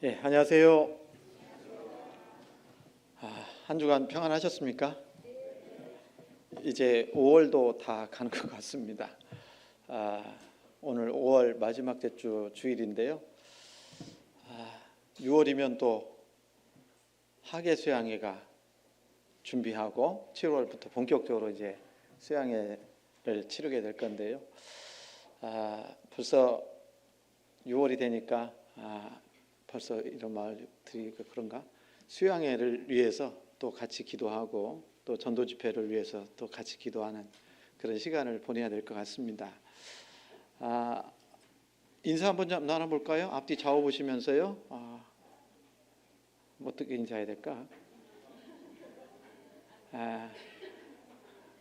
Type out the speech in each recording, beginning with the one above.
네, 안녕하세요. 한 주간 평안하셨습니까? 이제 5월도 다 가는 것 같습니다. 오늘 5월 마지막 주 주일인데요. 6월이면 또 학예 수양회가 준비하고 7월부터 본격적으로 이제 수양회를 치르게 될 건데요. 벌써 6월이 되니까 벌써 이런 말 드리고 그런가? 수양회를 위해서 또 같이 기도하고 또 전도 집회를 위해서 또 같이 기도하는 그런 시간을 보내야 될 것 같습니다. 인사 한번 좀 나눠볼까요? 앞뒤 좌우 보시면서요. 어떻게 인사해야 될까?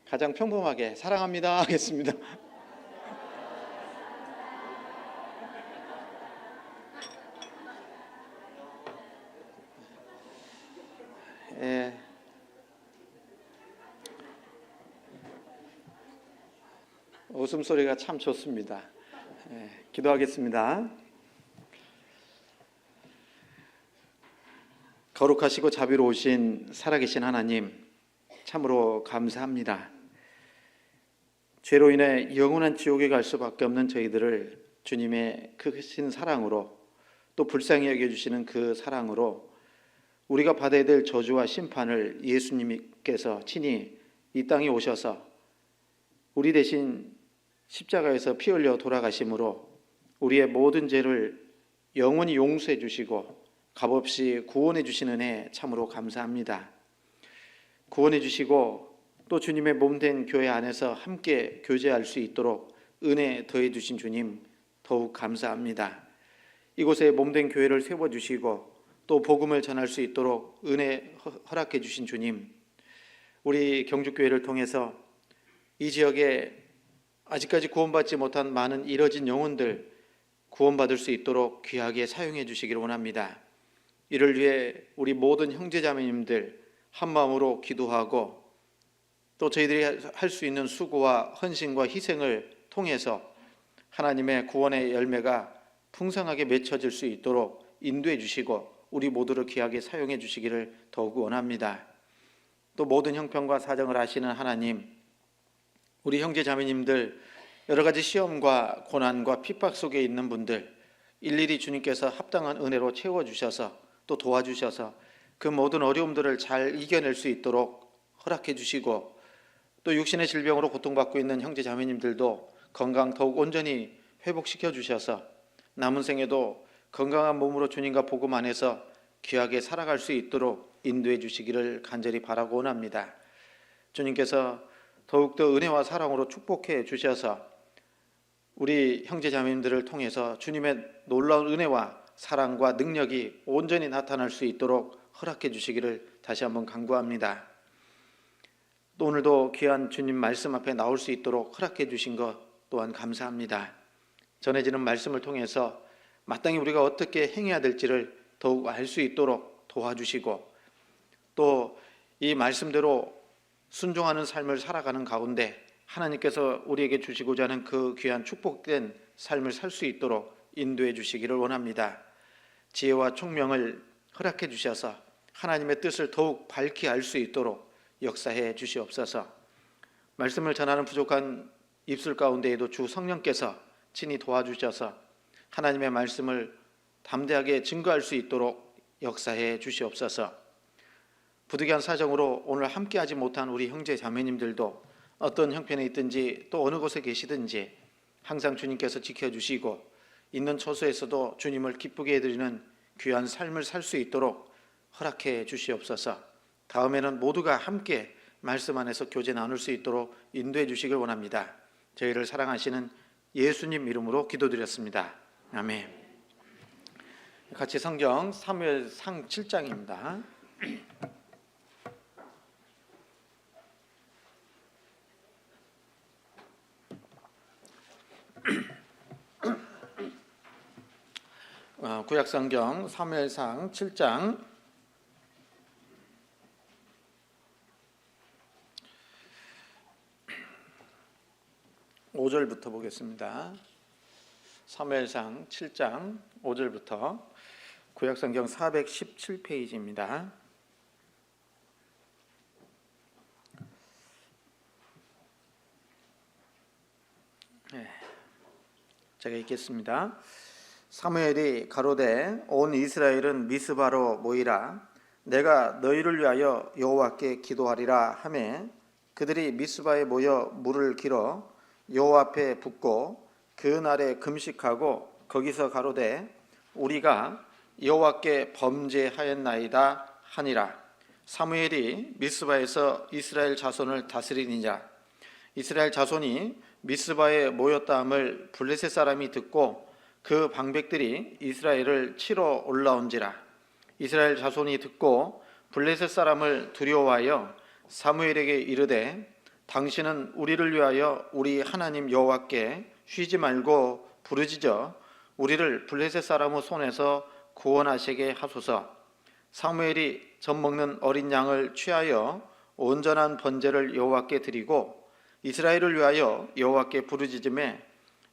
가장 평범하게 사랑합니다 하겠습니다. 웃음소리가 참 좋습니다. 기도하겠습니다. 거룩하시고 자비로우신 살아계신 하나님, 참으로 감사합니다. 죄로 인해 영원한 지옥에 갈 수밖에 없는 저희들을 주님의 크신 사랑으로 또 불쌍히 여겨주시는 그 사랑으로 우리가 받아야 될 저주와 심판을 예수님께서 친히 이 땅에 오셔서 우리 대신 십자가에서 피 흘려 돌아가심으로 우리의 모든 죄를 영원히 용서해 주시고 값없이 구원해 주시는 은혜 참으로 감사합니다. 구원해 주시고 또 주님의 몸된 교회 안에서 함께 교제할 수 있도록 은혜 더해 주신 주님 더욱 감사합니다. 이곳에 몸된 교회를 세워주시고 또 복음을 전할 수 있도록 은혜 허락해 주신 주님, 우리 경주교회를 통해서 이 지역에 아직까지 구원받지 못한 많은 잃어진 영혼들 구원받을 수 있도록 귀하게 사용해 주시기를 원합니다. 이를 위해 우리 모든 형제자매님들 한마음으로 기도하고 또 저희들이 할 수 있는 수고와 헌신과 희생을 통해서 하나님의 구원의 열매가 풍성하게 맺혀질 수 있도록 인도해 주시고 우리 모두를 귀하게 사용해 주시기를 더욱 원합니다. 또 모든 형편과 사정을 아시는 하나님, 우리 형제 자매님들 여러 가지 시험과 고난과 핍박 속에 있는 분들 일일이 주님께서 합당한 은혜로 채워주셔서 또 도와주셔서 그 모든 어려움들을 잘 이겨낼 수 있도록 허락해 주시고 또 육신의 질병으로 고통받고 있는 형제 자매님들도 건강 더욱 온전히 회복시켜 주셔서 남은 생에도 건강한 몸으로 주님과 복음 안에서 귀하게 살아갈 수 있도록 인도해 주시기를 간절히 바라고 원합니다. 주님께서 더욱더 은혜와 사랑으로 축복해 주셔서 우리 형제 자매님들을 통해서 주님의 놀라운 은혜와 사랑과 능력이 온전히 나타날 수 있도록 허락해 주시기를 다시 한번 간구합니다. 또 오늘도 귀한 주님 말씀 앞에 나올 수 있도록 허락해 주신 것 또한 감사합니다. 전해지는 말씀을 통해서 마땅히 우리가 어떻게 행해야 될지를 더욱 알 수 있도록 도와주시고 또 이 말씀대로 순종하는 삶을 살아가는 가운데 하나님께서 우리에게 주시고자 하는 그 귀한 축복된 삶을 살 수 있도록 인도해 주시기를 원합니다. 지혜와 총명을 허락해 주셔서 하나님의 뜻을 더욱 밝히 알 수 있도록 역사해 주시옵소서. 말씀을 전하는 부족한 입술 가운데에도 주 성령께서 친히 도와주셔서 하나님의 말씀을 담대하게 증거할 수 있도록 역사해 주시옵소서. 부득이한 사정으로 오늘 함께하지 못한 우리 형제 자매님들도 어떤 형편에 있든지 또 어느 곳에 계시든지 항상 주님께서 지켜주시고 있는 처소에서도 주님을 기쁘게 해드리는 귀한 삶을 살 수 있도록 허락해 주시옵소서. 다음에는 모두가 함께 말씀 안에서 교제 나눌 수 있도록 인도해 주시길 원합니다. 저희를 사랑하시는 예수님 이름으로 기도드렸습니다. 아멘. 같이 성경 사무엘상 7장입니다. 구약성경 사무엘상 7장 5절부터 보겠습니다. 사무엘상 7장 5절부터 구약성경 417페이지입니다. 제가 읽겠습니다. 사무엘이 가로되 온 이스라엘은 미스바로 모이라. 내가 너희를 위하여 여호와께 기도하리라 하매 그들이 미스바에 모여 물을 길어 여호와 앞에 붓고 그 날에 금식하고 거기서 가로되 우리가 여호와께 범죄하였나이다 하니라. 사무엘이 미스바에서 이스라엘 자손을 다스리니라. 이스라엘 자손이 미스바에 모였다함을 블레셋 사람이 듣고 그 방백들이 이스라엘을 치러 올라온지라. 이스라엘 자손이 듣고 블레셋 사람을 두려워하여 사무엘에게 이르되 당신은 우리를 위하여 우리 하나님 여호와께 쉬지 말고 부르짖어 우리를 블레셋 사람의 손에서 구원하시게 하소서. 사무엘이 젖 먹는 어린 양을 취하여 온전한 번제를 여호와께 드리고 이스라엘을 위하여 여호와께 부르짖음에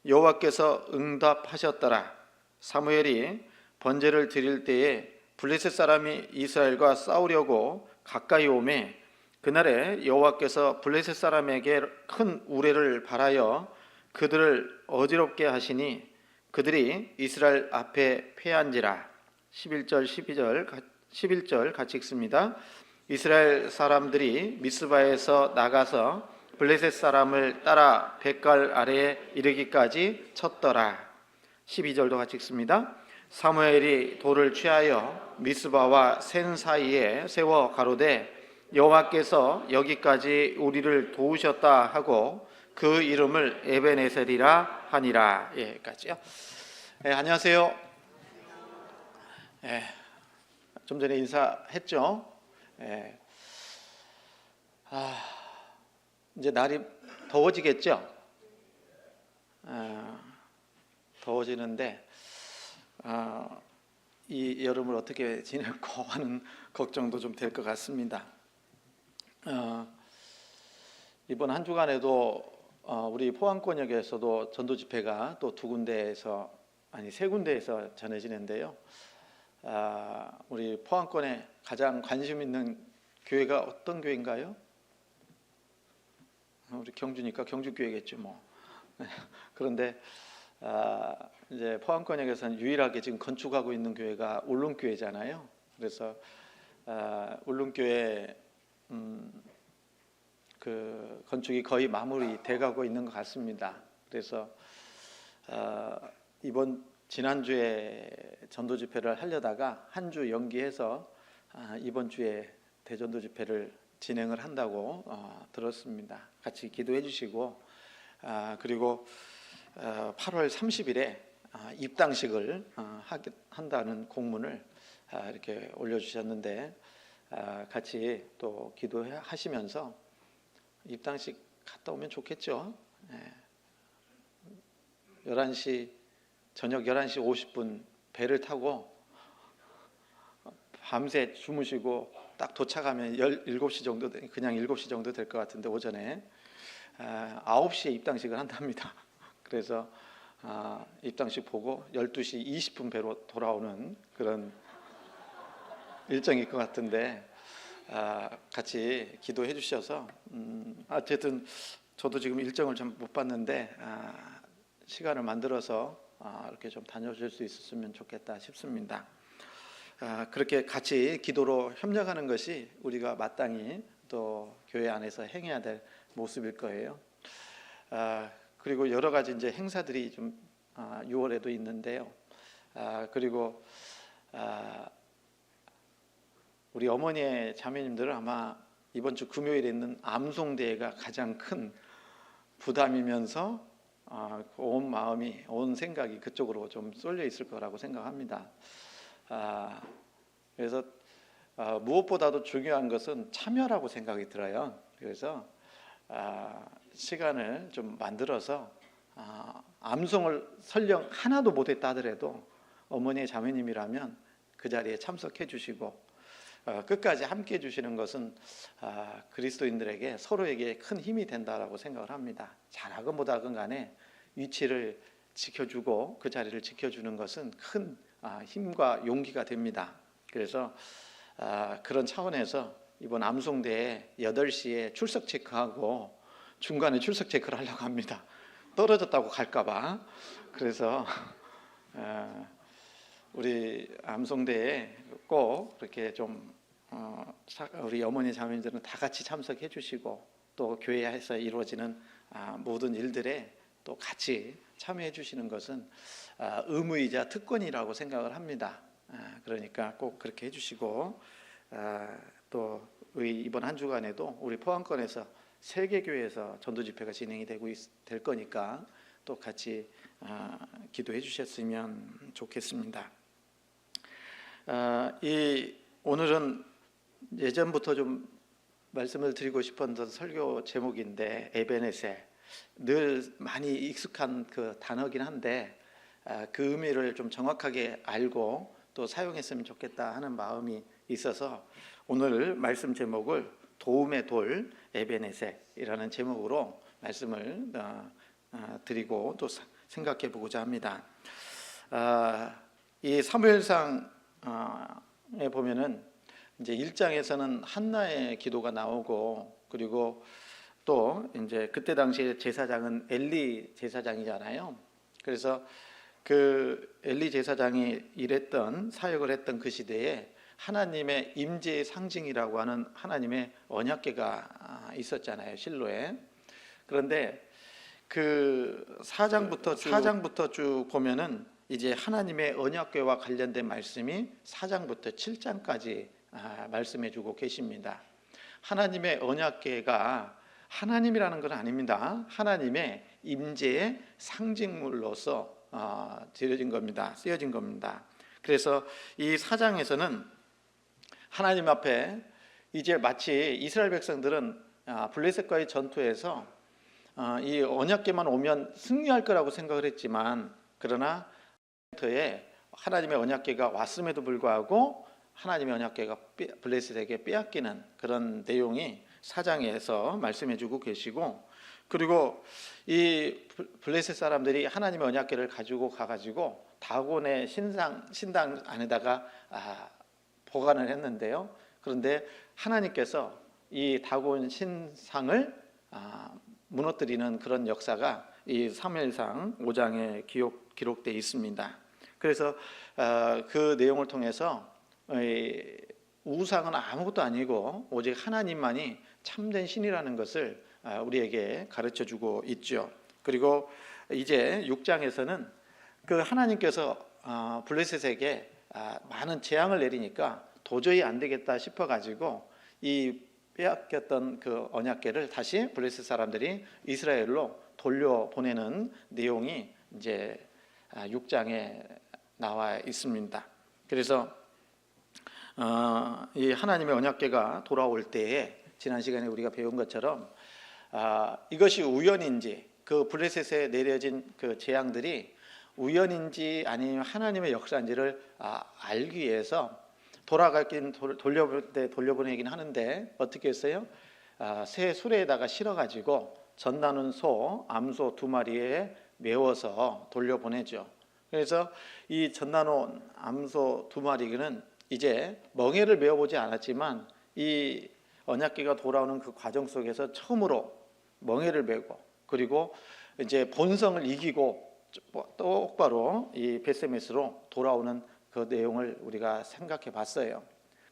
여호와께서 응답하셨더라. 사무엘이 번제를 드릴 때에 블레셋 사람이 이스라엘과 싸우려고 가까이 오매 그날에 여호와께서 블레셋 사람에게 큰 우레를 발하여 그들을 어지럽게 하시니 그들이 이스라엘 앞에 패한지라. 11절 같이 읽습니다. 이스라엘 사람들이 미스바에서 나가서 블레셋 사람을 따라 뱃갈 아래에 이르기까지 쳤더라. 12절도 같이 읽습니다. 사무엘이 돌을 취하여 미스바와 센 사이에 세워 가로되 여호와께서 여기까지 우리를 도우셨다 하고 그 이름을 에벤에셀이라 하니라. 여기까지요. 안녕하세요. 좀 전에 인사했죠. 이제 날이 더워지겠죠. 더워지는데 이 여름을 어떻게 지낼까 하는 걱정도 좀 될 것 같습니다. 이번 한 주간에도 우리 포항권역에서도 전도 집회가 또 세 군데에서 전해지는데요. 우리 포항권에 가장 관심 있는 교회가 어떤 교회인가요? 우리 경주니까 경주교회겠죠, 뭐. 그런데 이제 포항권역에서는 유일하게 지금 건축하고 있는 교회가 울릉교회잖아요. 그래서 울릉교회 그 건축이 거의 마무리돼 가고 있는 것 같습니다. 그래서 지난주에 전도 집회를 하려다가 한 주 연기해서 이번 주에 대전도 집회를 진행을 한다고 들었습니다. 같이 기도해 주시고 그리고 8월 30일에 입당식을 한다는 공문을 이렇게 올려주셨는데 같이 또 기도하시면서 입당식 갔다 오면 좋겠죠. 저녁 11시 50분 배를 타고 밤새 주무시고 딱 도착하면 7시 정도 그냥 7시 정도 될 것 같은데 오전에 9시에 입당식을 한답니다. 그래서 입당식 보고 12시 20분 배로 돌아오는 그런 일정일 것 같은데 같이 기도해 주셔서 어쨌든 저도 지금 일정을 좀 못 봤는데 시간을 만들어서 이렇게 좀 다녀오실 수 있었으면 좋겠다 싶습니다. 그렇게 같이 기도로 협력하는 것이 우리가 마땅히 또 교회 안에서 행해야 될 모습일 거예요. 그리고 여러 가지 이제 행사들이 좀 6월에도 있는데요. 그리고 우리 어머니의 자매님들은 아마 이번 주 금요일에 있는 암송대회가 가장 큰 부담이면서 온 마음이, 온 생각이 그쪽으로 좀 쏠려 있을 거라고 생각합니다. 그래서 무엇보다도 중요한 것은 참여라고 생각이 들어요. 그래서 시간을 좀 만들어서 암송을 설령 하나도 못했다 하더라도 어머니의 자매님이라면 그 자리에 참석해 주시고 끝까지 함께 해주시는 것은 그리스도인들에게 서로에게 큰 힘이 된다라고 생각을 합니다. 잘하건 못하건 간에 위치를 지켜주고 그 자리를 지켜주는 것은 큰 힘과 용기가 됩니다. 그래서 그런 차원에서 이번 암송대에 8시에 출석 체크하고 중간에 출석 체크를 하려고 합니다. 떨어졌다고 갈까봐. 그래서 우리 암송대에 꼭 그렇게 좀 우리 어머니 자매님들은 다 같이 참석해 주시고 또 교회에서 이루어지는 모든 일들에 또 같이 참여해 주시는 것은 의무이자 특권이라고 생각을 합니다. 그러니까 꼭 그렇게 해주시고 또 이번 한 주간에도 우리 포항권에서 3개 교회에서 전도 집회가 진행이 될 거니까 또 같이 기도해 주셨으면 좋겠습니다. 오늘은 예전부터 좀 말씀을 드리고 싶었던 설교 제목인데 에베네셀, 늘 많이 익숙한 그 단어긴 한데 그 의미를 좀 정확하게 알고 또 사용했으면 좋겠다 하는 마음이 있어서 오늘 말씀 제목을 도움의 돌 에베네셀이라는 제목으로 말씀을 드리고 또 생각해 보고자 합니다. 이 사무엘상에 보면은 이제 1장에서는 한나의 기도가 나오고 그리고 또 이제 그때 당시에 제사장은 엘리 제사장이잖아요. 그래서 그 엘리 제사장이 사역을 했던 그 시대에 하나님의 임재의 상징이라고 하는 하나님의 언약궤가 있었잖아요, 실로에. 그런데 그 4장부터 쭉 보면은 이제 하나님의 언약궤와 관련된 말씀이 4장부터 7장까지 말씀해주고 계십니다. 하나님의 언약궤가 하나님이라는 건 아닙니다. 하나님의 임재의 상징물로서 쓰여진 겁니다. 그래서 이 4장에서는 하나님 앞에 이제 마치 이스라엘 백성들은 블레셋과의 전투에서 이 언약궤만 오면 승리할 거라고 생각을 했지만 그러나 하나님의 언약궤가 왔음에도 불구하고 하나님의 언약궤가 블레셋에게 빼앗기는 그런 내용이 4장에서 말씀해주고 계시고 그리고 이 블레셋 사람들이 하나님의 언약궤를 가지고 가가지고 다곤의 신당 안에다가 보관을 했는데요. 그런데 하나님께서 이 다곤 신상을 무너뜨리는 그런 역사가 이 사무엘상 5장에 기록되어 있습니다. 그래서 그 내용을 통해서 우상은 아무것도 아니고 오직 하나님만이 참된 신이라는 것을 우리에게 가르쳐주고 있죠. 그리고 이제 6장에서는 그 하나님께서 블레셋에게 많은 재앙을 내리니까 도저히 안 되겠다 싶어가지고 이 빼앗겼던 그 언약궤를 다시 블레셋 사람들이 이스라엘로 돌려보내는 내용이 이제 6장에 나와 있습니다. 그래서 이 하나님의 언약궤가 돌아올 때에 지난 시간에 우리가 배운 것처럼 이것이 우연인지 그 블레셋에 내려진 그 재앙들이 우연인지 아니면 하나님의 역사인지를 알기 위해서 돌려보내긴 하는데 어떻게 했어요? 새 수레에다가 실어가지고 젖나는 암소 2마리에 메워서 돌려보내죠. 그래서 이 젖나는 암소 2마리는 이제 멍에를 메워보지 않았지만 이 언약궤가 돌아오는 그 과정 속에서 처음으로 멍에를 메고 그리고 이제 본성을 이기고 똑바로 이 베세메스로 돌아오는 그 내용을 우리가 생각해 봤어요.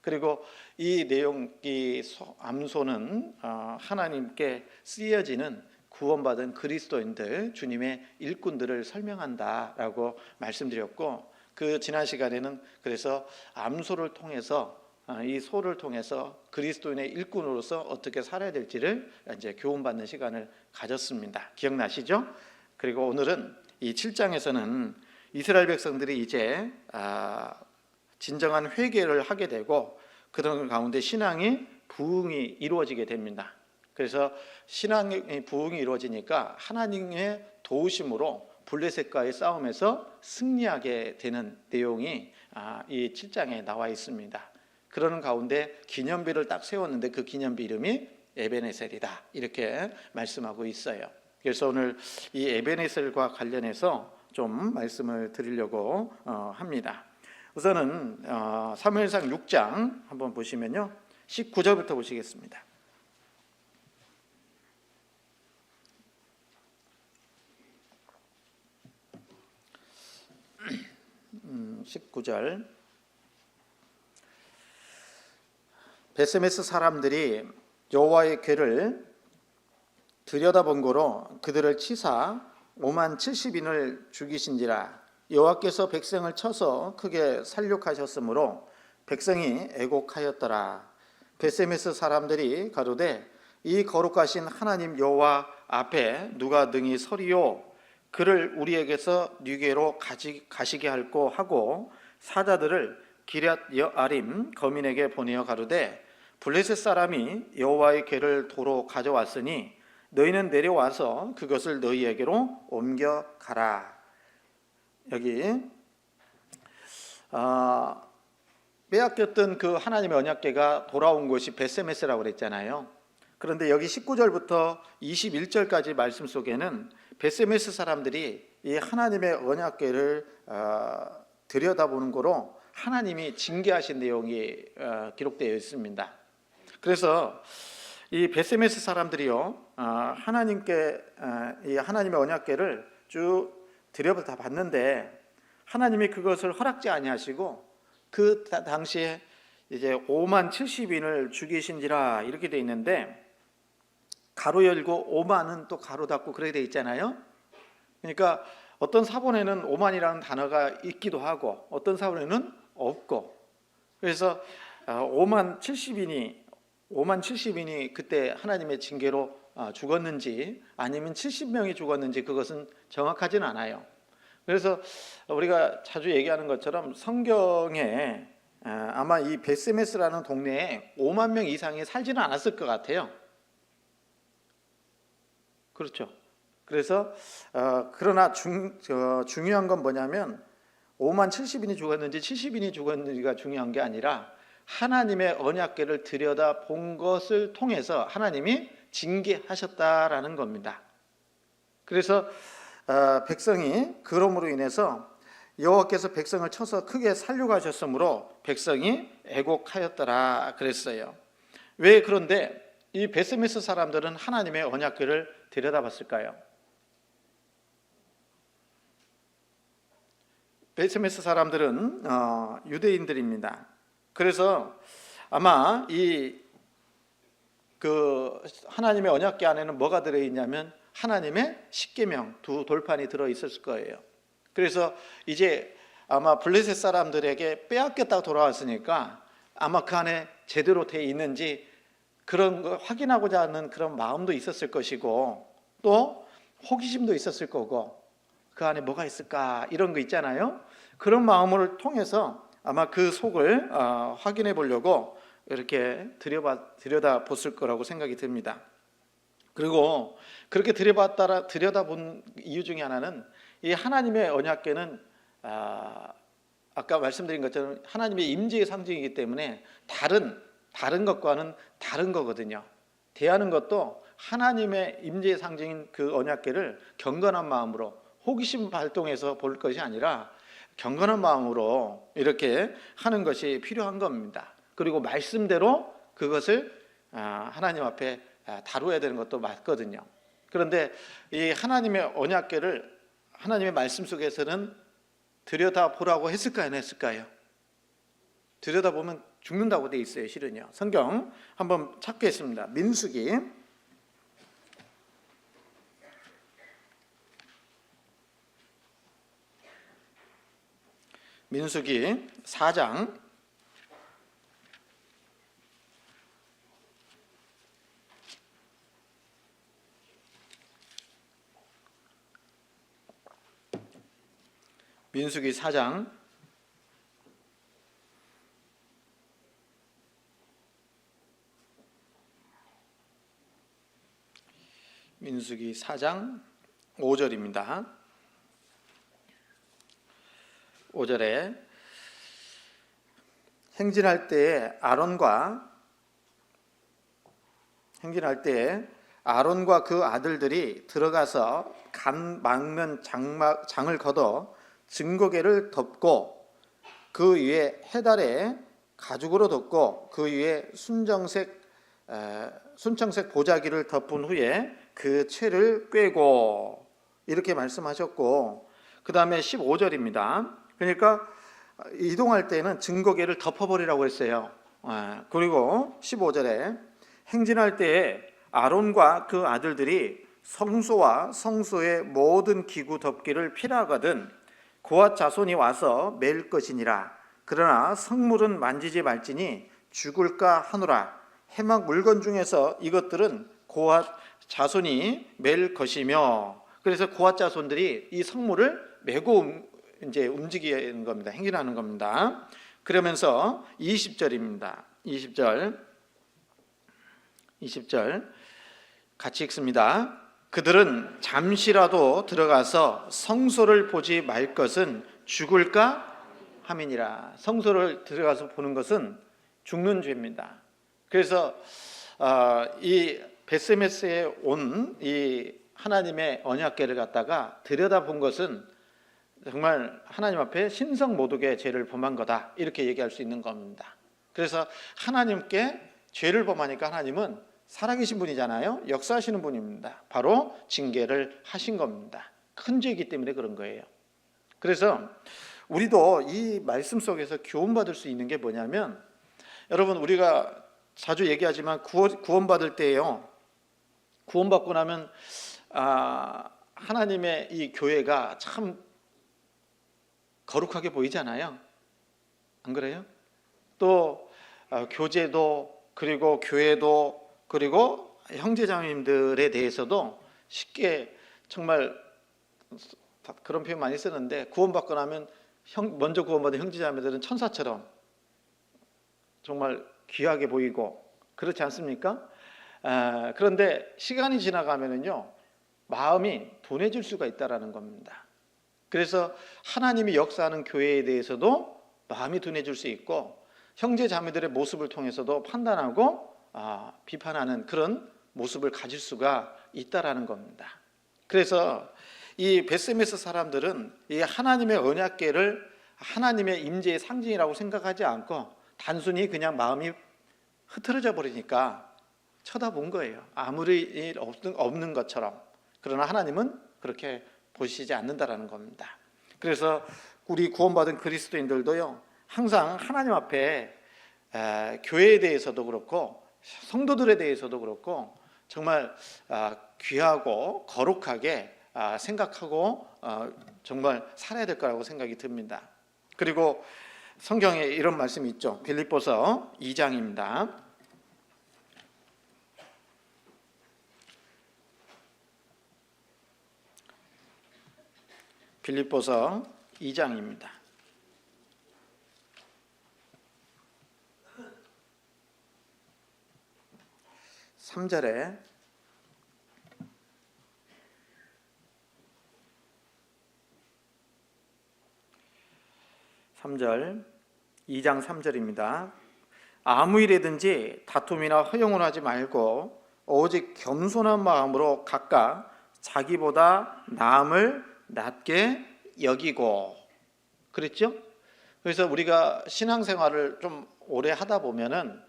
그리고 이 내용, 이 암소는 하나님께 쓰여지는 구원받은 그리스도인들, 주님의 일꾼들을 설명한다라고 말씀드렸고 그 지난 시간에는 그래서 암소를 통해서 이 소를 통해서 그리스도인의 일꾼으로서 어떻게 살아야 될지를 이제 교훈받는 시간을 가졌습니다. 기억나시죠? 그리고 오늘은 이 7장에서는 이스라엘 백성들이 이제 진정한 회개를 하게 되고 그런 가운데 신앙이 부흥이 이루어지게 됩니다. 그래서 신앙의 부흥이 이루어지니까 하나님의 도우심으로 블레셋과의 싸움에서 승리하게 되는 내용이 이 7장에 나와 있습니다. 그러는 가운데 기념비를 딱 세웠는데 그 기념비 이름이 에베네셀이다 이렇게 말씀하고 있어요. 그래서 오늘 이 에베네셀과 관련해서 좀 말씀을 드리려고 합니다. 우선은 사무엘상 6장 한번 보시면요, 19절부터 보시겠습니다. 19절. 베세메스 사람들이 여호와의 궤를 들여다본 고로 그들을 치사 5만 70인을 죽이신지라. 여호와께서 백성을 쳐서 크게 살육하셨으므로 백성이 애곡하였더라. 베세메스 사람들이 가로되 이 거룩하신 하나님 여호와 앞에 누가 능히 서리요? 그를 우리에게서 네게로 가시게 할고 하고 사자들을 기럇 여아림 거민에게 보내어 가로되 블레셋 사람이 여호와의 궤를 도로 가져왔으니 너희는 내려와서 그것을 너희에게로 옮겨가라. 여기 빼앗겼던 그 하나님의 언약궤가 돌아온 곳이 베세메스라고 그랬잖아요. 그런데 여기 19절부터 21절까지 말씀 속에는 베세메스 사람들이 이 하나님의 언약궤를 들여다보는 거로 하나님이 징계하신 내용이 기록되어 있습니다. 그래서 이 베세메스 사람들이요, 하나님께 이 하나님의 언약궤를 쭉 들여다 봤는데 하나님이 그것을 허락지 아니하시고 그 당시에 이제 5만 70인을 죽이신지라 이렇게 돼 있는데, 가로 열고 5만은 또 가로 닫고 그렇게 돼 있잖아요. 그러니까 어떤 사본에는 5만이라는 단어가 있기도 하고 어떤 사본에는 없고, 그래서 5만 70인이 그때 하나님의 징계로 죽었는지 아니면 70명이 죽었는지 그것은 정확하진 않아요. 그래서 우리가 자주 얘기하는 것처럼 성경에 아마 이 베세메스라는 동네에 5만 명 이상이 살지는 않았을 것 같아요. 그렇죠. 그래서 그러나 중요한 건 뭐냐면 5만 70인이 죽었는지 70인이 죽었는지가 중요한 게 아니라 하나님의 언약궤를 들여다 본 것을 통해서 하나님이 징계하셨다라는 겁니다. 그래서 백성이 그러므로 인해서 여호와께서 백성을 쳐서 크게 살육하셨으므로 백성이 애곡하였더라 그랬어요. 왜 그런데 이 베세메스 사람들은 하나님의 언약궤를 들여다봤을까요? 베세메스 사람들은 유대인들입니다. 그래서 아마 그 하나님의 언약궤 안에는 뭐가 들어있냐면 하나님의 십계명 두 돌판이 들어있었을 거예요. 그래서 이제 아마 블레셋 사람들에게 빼앗겼다가 돌아왔으니까 아마 그 안에 제대로 돼 있는지 그런 거 확인하고자 하는 그런 마음도 있었을 것이고, 또 호기심도 있었을 거고, 그 안에 뭐가 있을까 이런 거 있잖아요. 그런 마음을 통해서 아마 그 속을 확인해 보려고 이렇게 들여다 봤을 거라고 생각이 듭니다. 그리고 그렇게 들여다본 이유 중에 하나는 이 하나님의 언약궤는 아까 말씀드린 것처럼 하나님의 임재의 상징이기 때문에 다른 것과는 다른 거거든요. 대하는 것도 하나님의 임재의 상징인 그 언약궤를 경건한 마음으로 호기심 발동해서 볼 것이 아니라 경건한 마음으로 이렇게 하는 것이 필요한 겁니다. 그리고 말씀대로 그것을 하나님 앞에 다루어야 되는 것도 맞거든요. 그런데 이 하나님의 언약궤를 하나님의 말씀 속에서는 들여다보라고 했을까요? 안 했을까요? 들여다보면 죽는다고 돼 있어요. 실은요. 성경 한번 찾겠습니다. 민수기 4장 5절입니다. 5절에 행진할 때에 아론과 그 아들들이 들어가서 간 막는 장을 걷어 증거궤를 덮고 그 위에 해달에 가죽으로 덮고 그 위에 순청색 보자기를 덮은 후에 그 채를 꿰고, 이렇게 말씀하셨고, 그 다음에 15절입니다. 그러니까 이동할 때는 증거계를 덮어버리라고 했어요. 그리고 15절에 행진할 때에 아론과 그 아들들이 성소와 성소의 모든 기구 덮기를 피하거든 고앗 자손이 와서 맬 것이니라. 그러나 성물은 만지지 말지니 죽을까 하노라. 해막 물건 중에서 이것들은 고앗 자손이 맬 것이며, 그래서 고앗 자손들이 이 성물을 메고 이제 움직이는 겁니다. 행진하는 겁니다. 그러면서 20절입니다. 20절 같이 읽습니다. 그들은 잠시라도 들어가서 성소를 보지 말 것은 죽을까 함이니라. 성소를 들어가서 보는 것은 죽는 죄입니다. 그래서 이 베스메스에 온 이 하나님의 언약궤를 갖다가 들여다본 것은 정말 하나님 앞에 신성모독의 죄를 범한 거다, 이렇게 얘기할 수 있는 겁니다. 그래서 하나님께 죄를 범하니까 하나님은 살아계신 분이잖아요. 역사하시는 분입니다. 바로 징계를 하신 겁니다. 큰 죄이기 때문에 그런 거예요. 그래서 우리도 이 말씀 속에서 교훈받을 수 있는 게 뭐냐면, 여러분, 우리가 자주 얘기하지만 구원받을 때예요, 구원받고 나면 하나님의 이 교회가 참 거룩하게 보이잖아요. 안 그래요? 또 교제도, 그리고 교회도, 그리고 형제자매님들에 대해서도 쉽게, 정말 그런 표현 많이 쓰는데, 구원받고 나면 먼저 구원받은 형제자매들은 천사처럼 정말 귀하게 보이고 그렇지 않습니까? 그런데 시간이 지나가면은요, 마음이 둔해질 수가 있다라는 겁니다. 그래서 하나님이 역사하는 교회에 대해서도 마음이 둔해질 수 있고, 형제 자매들의 모습을 통해서도 판단하고 비판하는 그런 모습을 가질 수가 있다라는 겁니다. 그래서 이 베스메스 사람들은 이 하나님의 언약궤를 하나님의 임재의 상징이라고 생각하지 않고 단순히 그냥 마음이 흐트러져 버리니까 쳐다본 거예요. 아무리 일 없는 것처럼. 그러나 하나님은 그렇게 보시지 않는다라는 겁니다. 그래서 우리 구원받은 그리스도인들도요, 항상 하나님 앞에 교회에 대해서도 그렇고 성도들에 대해서도 그렇고 정말 귀하고 거룩하게 생각하고 정말 살아야 될 거라고 생각이 듭니다. 그리고 성경에 이런 말씀이 있죠. 빌립보서 2장입니다. 빌립보서 2장입니다. 3절에 (3절) 2장 3절입니다. 아무 일에든지 다툼이나 허용을 하지 말고 오직 겸손한 마음으로 각각 자기보다 남을 낮게 여기고, 그랬죠? 그래서 우리가 신앙생활을 좀 오래 하다 보면은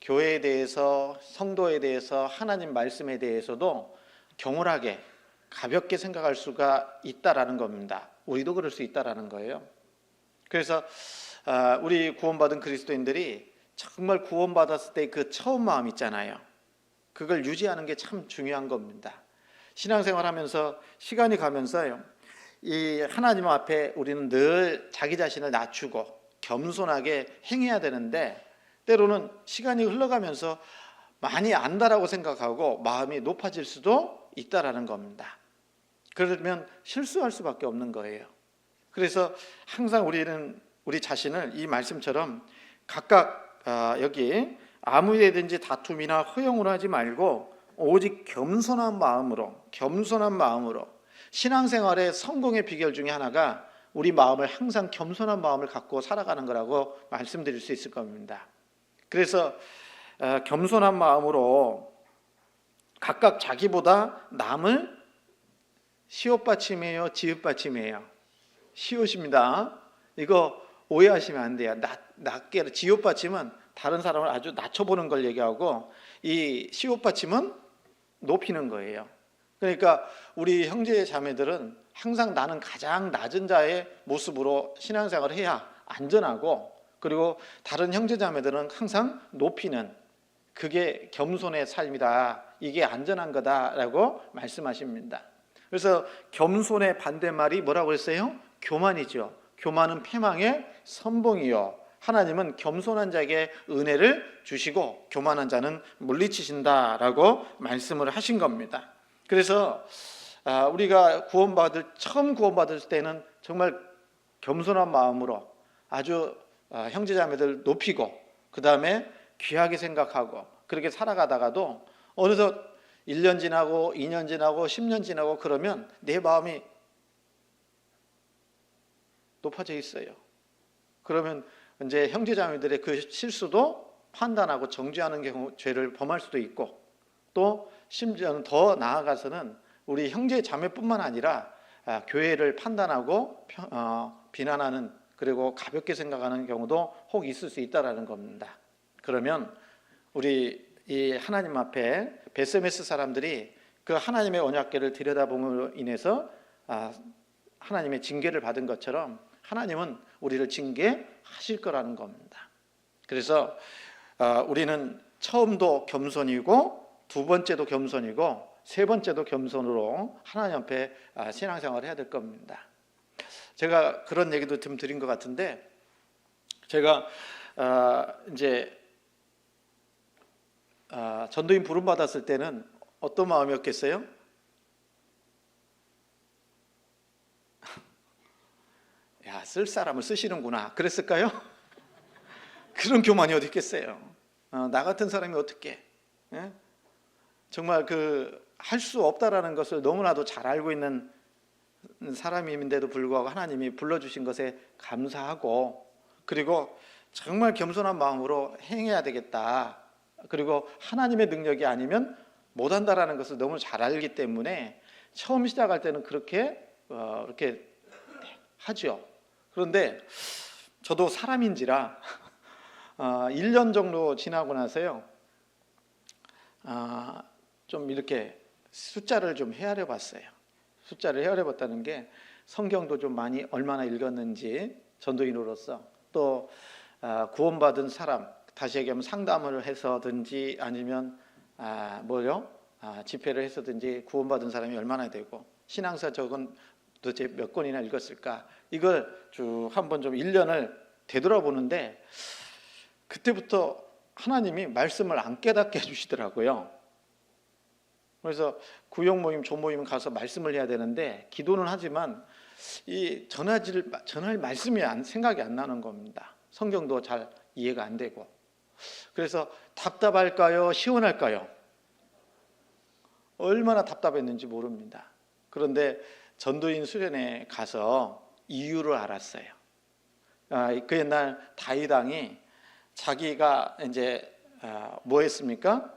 교회에 대해서, 성도에 대해서, 하나님 말씀에 대해서도 경홀하게 가볍게 생각할 수가 있다라는 겁니다. 우리도 그럴 수 있다라는 거예요. 그래서 우리 구원받은 그리스도인들이 정말 구원받았을 때 그 처음 마음 있잖아요. 그걸 유지하는 게 참 중요한 겁니다. 신앙생활하면서 시간이 가면서요, 이 하나님 앞에 우리는 늘 자기 자신을 낮추고 겸손하게 행해야 되는데, 때로는 시간이 흘러가면서 많이 안다라고 생각하고 마음이 높아질 수도 있다라는 겁니다. 그러면 실수할 수밖에 없는 거예요. 그래서 항상 우리는 우리 자신을 이 말씀처럼 각각 여기 아무 일에든지 다툼이나 허용을 하지 말고 오직 겸손한 마음으로, 신앙생활의 성공의 비결 중에 하나가 우리 마음을 항상 겸손한 마음을 갖고 살아가는 거라고 말씀드릴 수 있을 겁니다. 그래서 겸손한 마음으로 각각 자기보다 남을, 시옷받침이에요, 지읒받침이에요? 시옷입니다. 이거 오해하시면 안 돼요. 낮게 지읒 받침은 다른 사람을 아주 낮춰보는 걸 얘기하고, 이 시읒 받침은 높이는 거예요. 그러니까 우리 형제 자매들은 항상 나는 가장 낮은 자의 모습으로 신앙생활을 해야 안전하고, 그리고 다른 형제 자매들은 항상 높이는, 그게 겸손의 삶이다, 이게 안전한 거다라고 말씀하십니다. 그래서 겸손의 반대말이 뭐라고 했어요? 교만이죠. 교만은 패망의 선봉이요, 하나님은 겸손한 자에게 은혜를 주시고 교만한 자는 물리치신다라고 말씀을 하신 겁니다. 그래서 우리가 처음 구원받을 때는 정말 겸손한 마음으로 아주 형제자매들 높이고, 그 다음에 귀하게 생각하고, 그렇게 살아가다가도 어느덧 1년 지나고 2년 지나고 10년 지나고 그러면 내 마음이 높아져 있어요. 그러면 이제 형제자매들의 그 실수도 판단하고 정죄하는 경우 죄를 범할 수도 있고, 또 심지어는 더 나아가서는 우리 형제자매뿐만 아니라 교회를 판단하고 비난하는, 그리고 가볍게 생각하는 경우도 혹 있을 수 있다라는 겁니다. 그러면 우리 이 하나님 앞에 베스메스 사람들이 그 하나님의 언약궤를 들여다봄으로 인해서 하나님의 징계를 받은 것처럼 하나님은 우리를 징계하실 거라는 겁니다. 그래서 우리는 처음도 겸손이고, 두 번째도 겸손이고, 세 번째도 겸손으로 하나님 앞에 신앙생활을 해야 될 겁니다. 제가 그런 얘기도 좀 드린 것 같은데, 제가 이제 전도인 부름 받았을 때는 어떤 마음이었겠어요? 야, 쓸 사람을 쓰시는구나, 그랬을까요? 그런 교만이 어디 있겠어요? 나 같은 사람이 어떻게? 예? 정말 할 수 없다라는 것을 너무나도 잘 알고 있는 사람인데도 불구하고 하나님이 불러주신 것에 감사하고, 그리고 정말 겸손한 마음으로 행해야 되겠다, 그리고 하나님의 능력이 아니면 못한다라는 것을 너무 잘 알기 때문에 처음 시작할 때는 그렇게 하죠. 그런데 저도 사람인지라 1년 정도 지나고 나서요, 좀 이렇게 숫자를 좀 헤아려 봤어요. 숫자를 헤아려 봤다는 게, 성경도 좀 많이 얼마나 읽었는지, 전도인으로서 또 구원받은 사람, 다시 얘기하면 상담을 해서든지 아니면 집회를 해서든지 구원받은 사람이 얼마나 되고, 신앙서적은 도대체 몇 권이나 읽었을까, 이걸 쭉 한번 좀 1년을 되돌아보는데, 그때부터 하나님이 말씀을 안 깨닫게 해주시더라고요. 그래서 구역 모임, 조모임 가서 말씀을 해야 되는데, 기도는 하지만 이 전할 말씀이 생각이 안 나는 겁니다. 성경도 잘 이해가 안 되고. 그래서 답답할까요? 시원할까요? 얼마나 답답했는지 모릅니다. 그런데 전도인 수련회에 가서 이유를 알았어요. 그 옛날 다윗 왕이 자기가 이제 뭐 했습니까?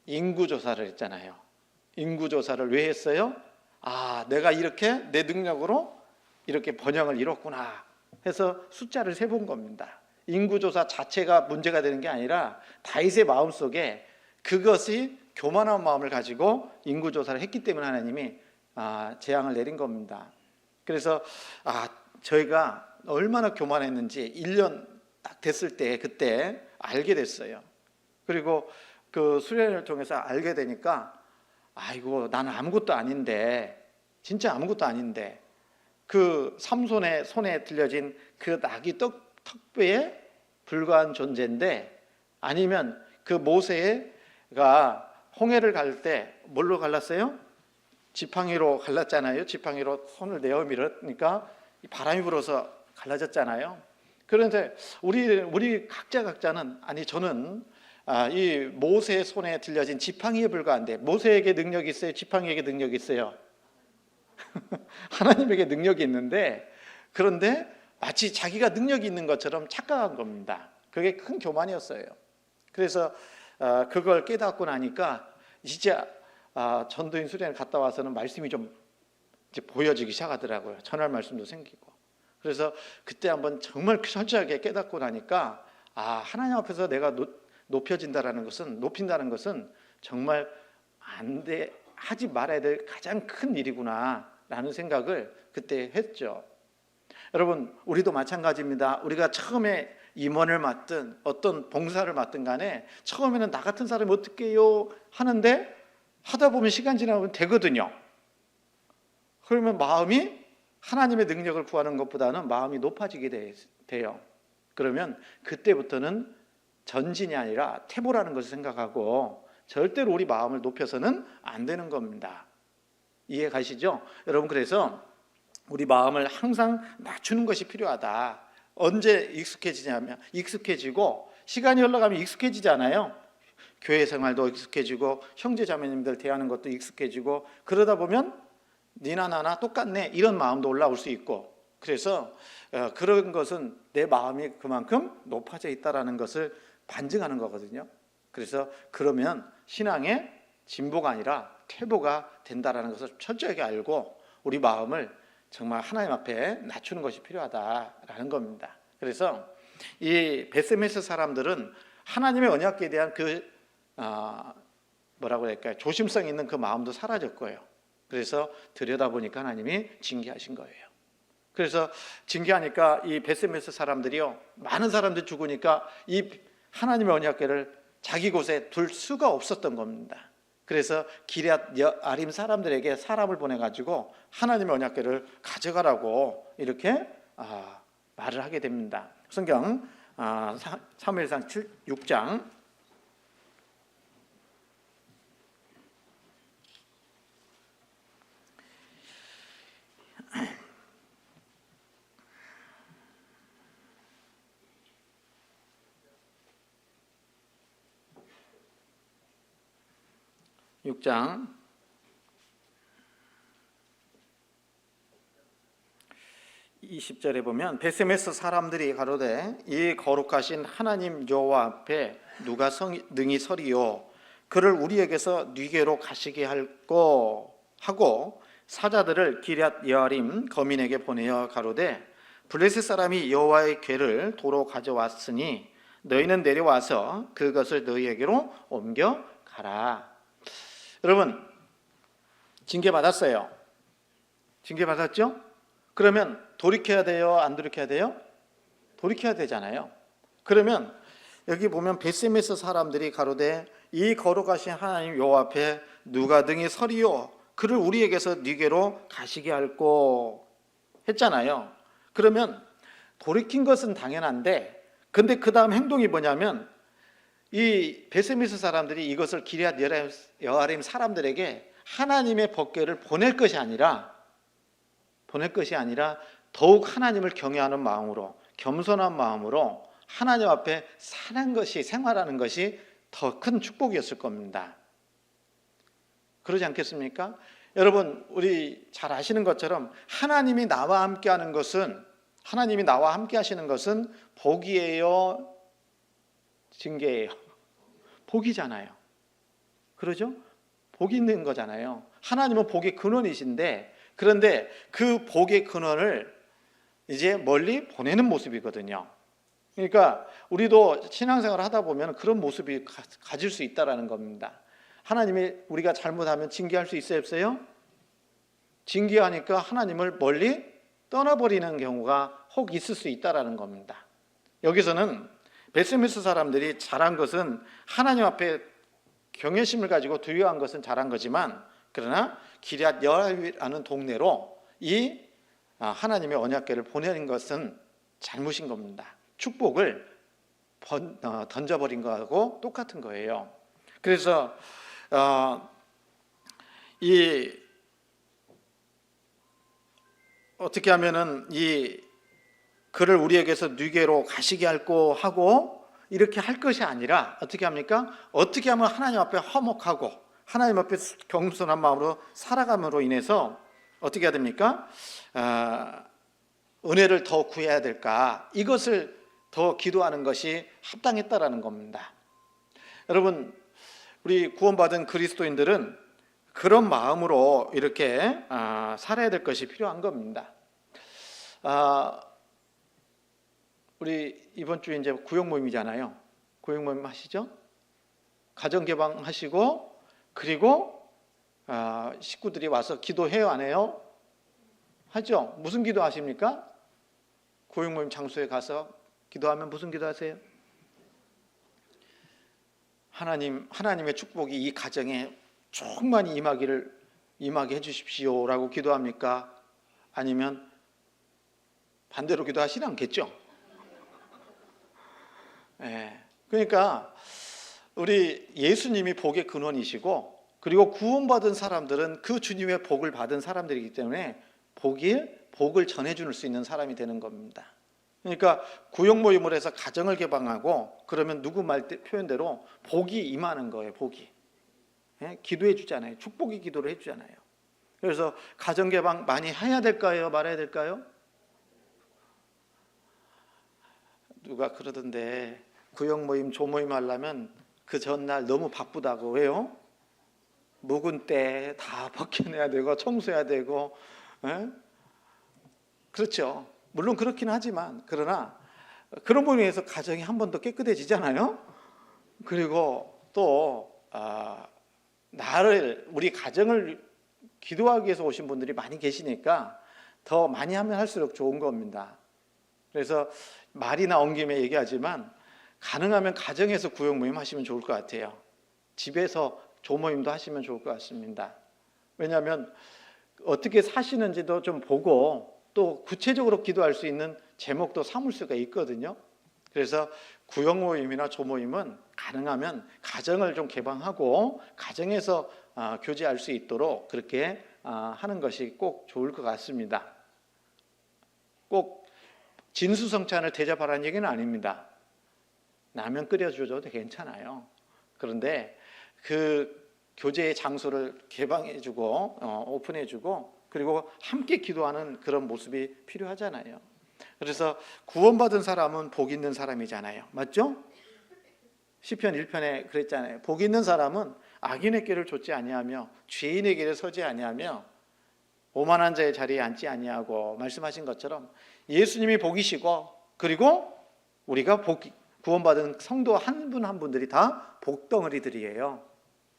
인구조사를 했잖아요. 인구조사를 왜 했어요? 내가 이렇게 내 능력으로 이렇게 번영을 이뤘구나 해서 숫자를 세본 겁니다. 인구조사 자체가 문제가 되는 게 아니라 다윗의 마음속에 그것이 교만한 마음을 가지고 인구조사를 했기 때문에 하나님이 재앙을 내린 겁니다. 그래서 저희가 얼마나 교만했는지 1년 딱 됐을 때 그때 알게 됐어요. 그리고 그 수련회를 통해서 알게 되니까, 아이고, 나는 아무것도 아닌데, 진짜 아무것도 아닌데, 그 삼손의 손에 들려진 그 낙이 턱뼈에 불과한 존재인데, 아니면 그 모세가 홍해를 갈 때 뭘로 갈랐어요? 지팡이로 갈랐잖아요. 지팡이로 손을 내어 밀으니까 바람이 불어서 갈라졌잖아요. 그런데 우리 각자는, 저는 이 모세의 손에 들려진 지팡이에 불과한데, 모세에게 능력이 있어요? 지팡이에게 능력이 있어요? 하나님에게 능력이 있는데, 그런데 마치 자기가 능력이 있는 것처럼 착각한 겁니다. 그게 큰 교만이었어요. 그래서 그걸 깨닫고 나니까 진짜 전도인 수련회 갔다 와서는 말씀이 좀 이제 보여지기 시작하더라고요. 전할 말씀도 생기고. 그래서 그때 한번 정말 철저하게 깨닫고 나니까 하나님 앞에서 내가 높여진다라는 것은, 높인다는 것은 정말 하지 말아야 될 가장 큰 일이구나 라는 생각을 그때 했죠. 여러분, 우리도 마찬가지입니다. 우리가 처음에 임원을 맡든 어떤 봉사를 맡든 간에 처음에는 나 같은 사람이 어떻게 해요 하는데 하다 보면 시간 지나면 되거든요. 그러면 마음이 하나님의 능력을 구하는 것보다는 마음이 높아지게 돼요. 그러면 그때부터는 전진이 아니라 태보라는 것을 생각하고 절대로 우리 마음을 높여서는 안 되는 겁니다. 이해 가시죠? 여러분, 그래서 우리 마음을 항상 낮추는 것이 필요하다. 언제 익숙해지냐면, 익숙해지고 시간이 흘러가면 익숙해지잖아요. 교회 생활도 익숙해지고 형제 자매님들 대하는 것도 익숙해지고, 그러다 보면 니나 나나 똑같네 이런 마음도 올라올 수 있고, 그래서 그런 것은 내 마음이 그만큼 높아져 있다는 것을 반증하는 거거든요. 그래서 그러면 신앙의 진보가 아니라 퇴보가 된다는 것을 철저하게 알고 우리 마음을 정말 하나님 앞에 낮추는 것이 필요하다라는 겁니다. 그래서 이 베세메스 사람들은 하나님의 언약궤에 대한 뭐라고 할까요? 조심성 있는 그 마음도 사라질 거예요. 그래서 들여다보니까 하나님이 징계하신 거예요. 그래서 징계하니까 이 베세메스 사람들이요, 많은 사람들이 죽으니까 이 하나님의 언약궤를 자기 곳에 둘 수가 없었던 겁니다. 그래서 기럇 여아림 사람들에게 사람을 보내가지고 하나님의 언약궤를 가져가라고 이렇게 말을 하게 됩니다. 성경 사무엘상 6장 6장 20절에 보면 베세메스 사람들이 가로되 이 거룩하신 하나님 여호와 앞에 누가 능히 서리요 그를 우리에게서 뉘게로 가시게 할꼬 하고 사자들을 기럇 여아림 거민에게 보내어 가로되 블레셋 사람이 여호와의 궤를 도로 가져왔으니 너희는 내려와서 그것을 너희에게로 옮겨 가라. 여러분, 징계 받았어요. 징계 받았죠? 그러면 돌이켜야 돼요? 안 돌이켜야 돼요? 돌이켜야 되잖아요. 그러면 여기 보면 베세메스 사람들이 가로되 이 거룩하신 하나님 여호와 앞에 누가 등이 서리요 그를 우리에게서 네게로 가시게 할꼬 했잖아요. 그러면 돌이킨 것은 당연한데, 근데 그 다음 행동이 뭐냐면 이 베세메스 사람들이 이것을 기럇 여아림 사람들에게 하나님의 법궤를 보낼 것이 아니라 더욱 하나님을 경외하는 마음으로, 겸손한 마음으로 하나님 앞에 사는 것이, 생활하는 것이 더 큰 축복이었을 겁니다. 그러지 않겠습니까? 여러분, 우리 잘 아시는 것처럼 하나님이 나와 함께 하시는 것은 복이에요, 징계예요? 복이잖아요. 그러죠? 복이 있는 거잖아요. 하나님은 복의 근원이신데, 그런데 그 복의 근원을 이제 멀리 보내는 모습이거든요. 그러니까 우리도 신앙생활을 하다 보면 그런 모습이 가질 수 있다는 겁니다. 하나님이 우리가 잘못하면 징계할 수 있어요, 없어요? 징계하니까 하나님을 멀리 떠나버리는 경우가 혹 있을 수 있다는 겁니다. 여기서는 베세메스 사람들이 잘한 것은 하나님 앞에 경외심을 가지고 두려워한 것은 잘한 거지만, 그러나 기럇 여아림이라는 동네로 이 하나님의 언약궤를 보내는 것은 잘못인 겁니다. 축복을 던져버린 거하고 똑같은 거예요. 그래서 어떻게 하면은 이 그를 우리에게서 뉘게로 가시게 할꼬 하고 이렇게 할 것이 아니라 어떻게 합니까? 어떻게 하면 하나님 앞에 화목하고 하나님 앞에 겸손한 마음으로 살아감으로 인해서 어떻게 해야 됩니까? 은혜를 더 구해야 될까? 이것을 더 기도하는 것이 합당했다라는 겁니다. 여러분, 우리 구원받은 그리스도인들은 그런 마음으로 이렇게 살아야 될 것이 필요한 겁니다. 우리 이번 주에 이제 구역 모임이잖아요. 구역 모임 하시죠? 가정 개방하시고 그리고 식구들이 와서 기도해요, 안 해요? 하죠. 무슨 기도 하십니까? 구역 모임 장소에 가서 기도하면 무슨 기도하세요? 하나님의 축복이 이 가정에 충만히 임하게 해주십시오라고 기도합니까? 아니면 반대로 기도하시지 않겠죠? 그러니까 우리 예수님이 복의 근원이시고 그리고 구원받은 사람들은 그 주님의 복을 받은 사람들이기 때문에 복을 전해줄 수 있는 사람이 되는 겁니다. 그러니까 구역 모임을 해서 가정을 개방하고 그러면 누구 표현대로 복이 임하는 거예요. 복이. 기도해 주잖아요. 축복의 기도를 해주잖아요. 그래서 가정 개방 많이 해야 될까요? 말아야 될까요? 누가 그러던데 구역 모임, 조모임 하려면 그 전날 너무 바쁘다고. 왜요? 묵은 때 다 벗겨내야 되고 청소해야 되고. 그렇죠. 물론 그렇긴 하지만 그러나 그런 부분에 의해서 가정이 한 번 더 깨끗해지잖아요. 그리고 또 우리 가정을 기도하기 위해서 오신 분들이 많이 계시니까 더 많이 하면 할수록 좋은 겁니다. 그래서 말이나 온 김에 얘기하지만 가능하면 가정에서 구역 모임 하시면 좋을 것 같아요. 집에서 조모임도 하시면 좋을 것 같습니다. 왜냐하면 어떻게 사시는지도 좀 보고 또 구체적으로 기도할 수 있는 제목도 삼을 수가 있거든요. 그래서 구역 모임이나 조모임은 가능하면 가정을 좀 개방하고 가정에서 교제할 수 있도록 그렇게 하는 것이 꼭 좋을 것 같습니다. 꼭 진수성찬을 대접하라는 얘기는 아닙니다. 라면 끓여줘도 괜찮아요. 그런데 그 교제의 장소를 개방해주고 오픈해주고 그리고 함께 기도하는 그런 모습이 필요하잖아요. 그래서 구원받은 사람은 복 있는 사람이잖아요. 맞죠? 시편 1편에 그랬잖아요. 복 있는 사람은 악인의 길을 좇지 아니하며 죄인의 길에 서지 아니하며 오만한 자의 자리에 앉지 아니하고 말씀하신 것처럼 예수님이 복이시고 그리고 우리가 구원받은 성도 한 분 한 분들이 다 복덩어리들이에요.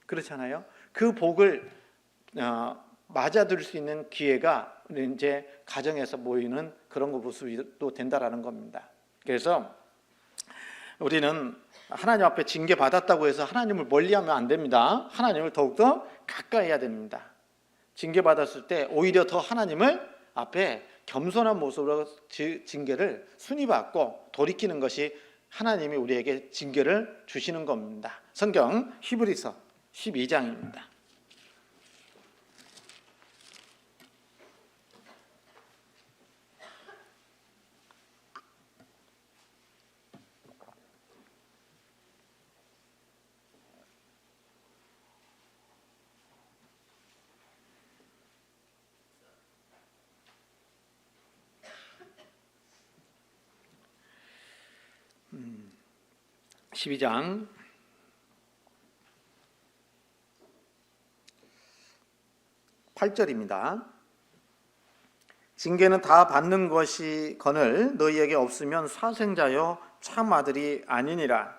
그렇잖아요. 그 복을 맞아들일 수 있는 기회가 이제 가정에서 모이는 그런 모습이 또 된다라는 겁니다. 그래서 우리는 하나님 앞에 징계 받았다고 해서 하나님을 멀리하면 안 됩니다. 하나님을 더욱더 가까이 해야 됩니다. 징계 받았을 때 오히려 더 하나님을 앞에 겸손한 모습으로 징계를 순위받고 돌이키는 것이 하나님이 우리에게 징계를 주시는 겁니다. 성경 히브리서 12장입니다. 음, 12장 8절입니다. 징계는 다 받는 것이거늘 너희에게 없으면 사생자여 참 아들이 아니니라.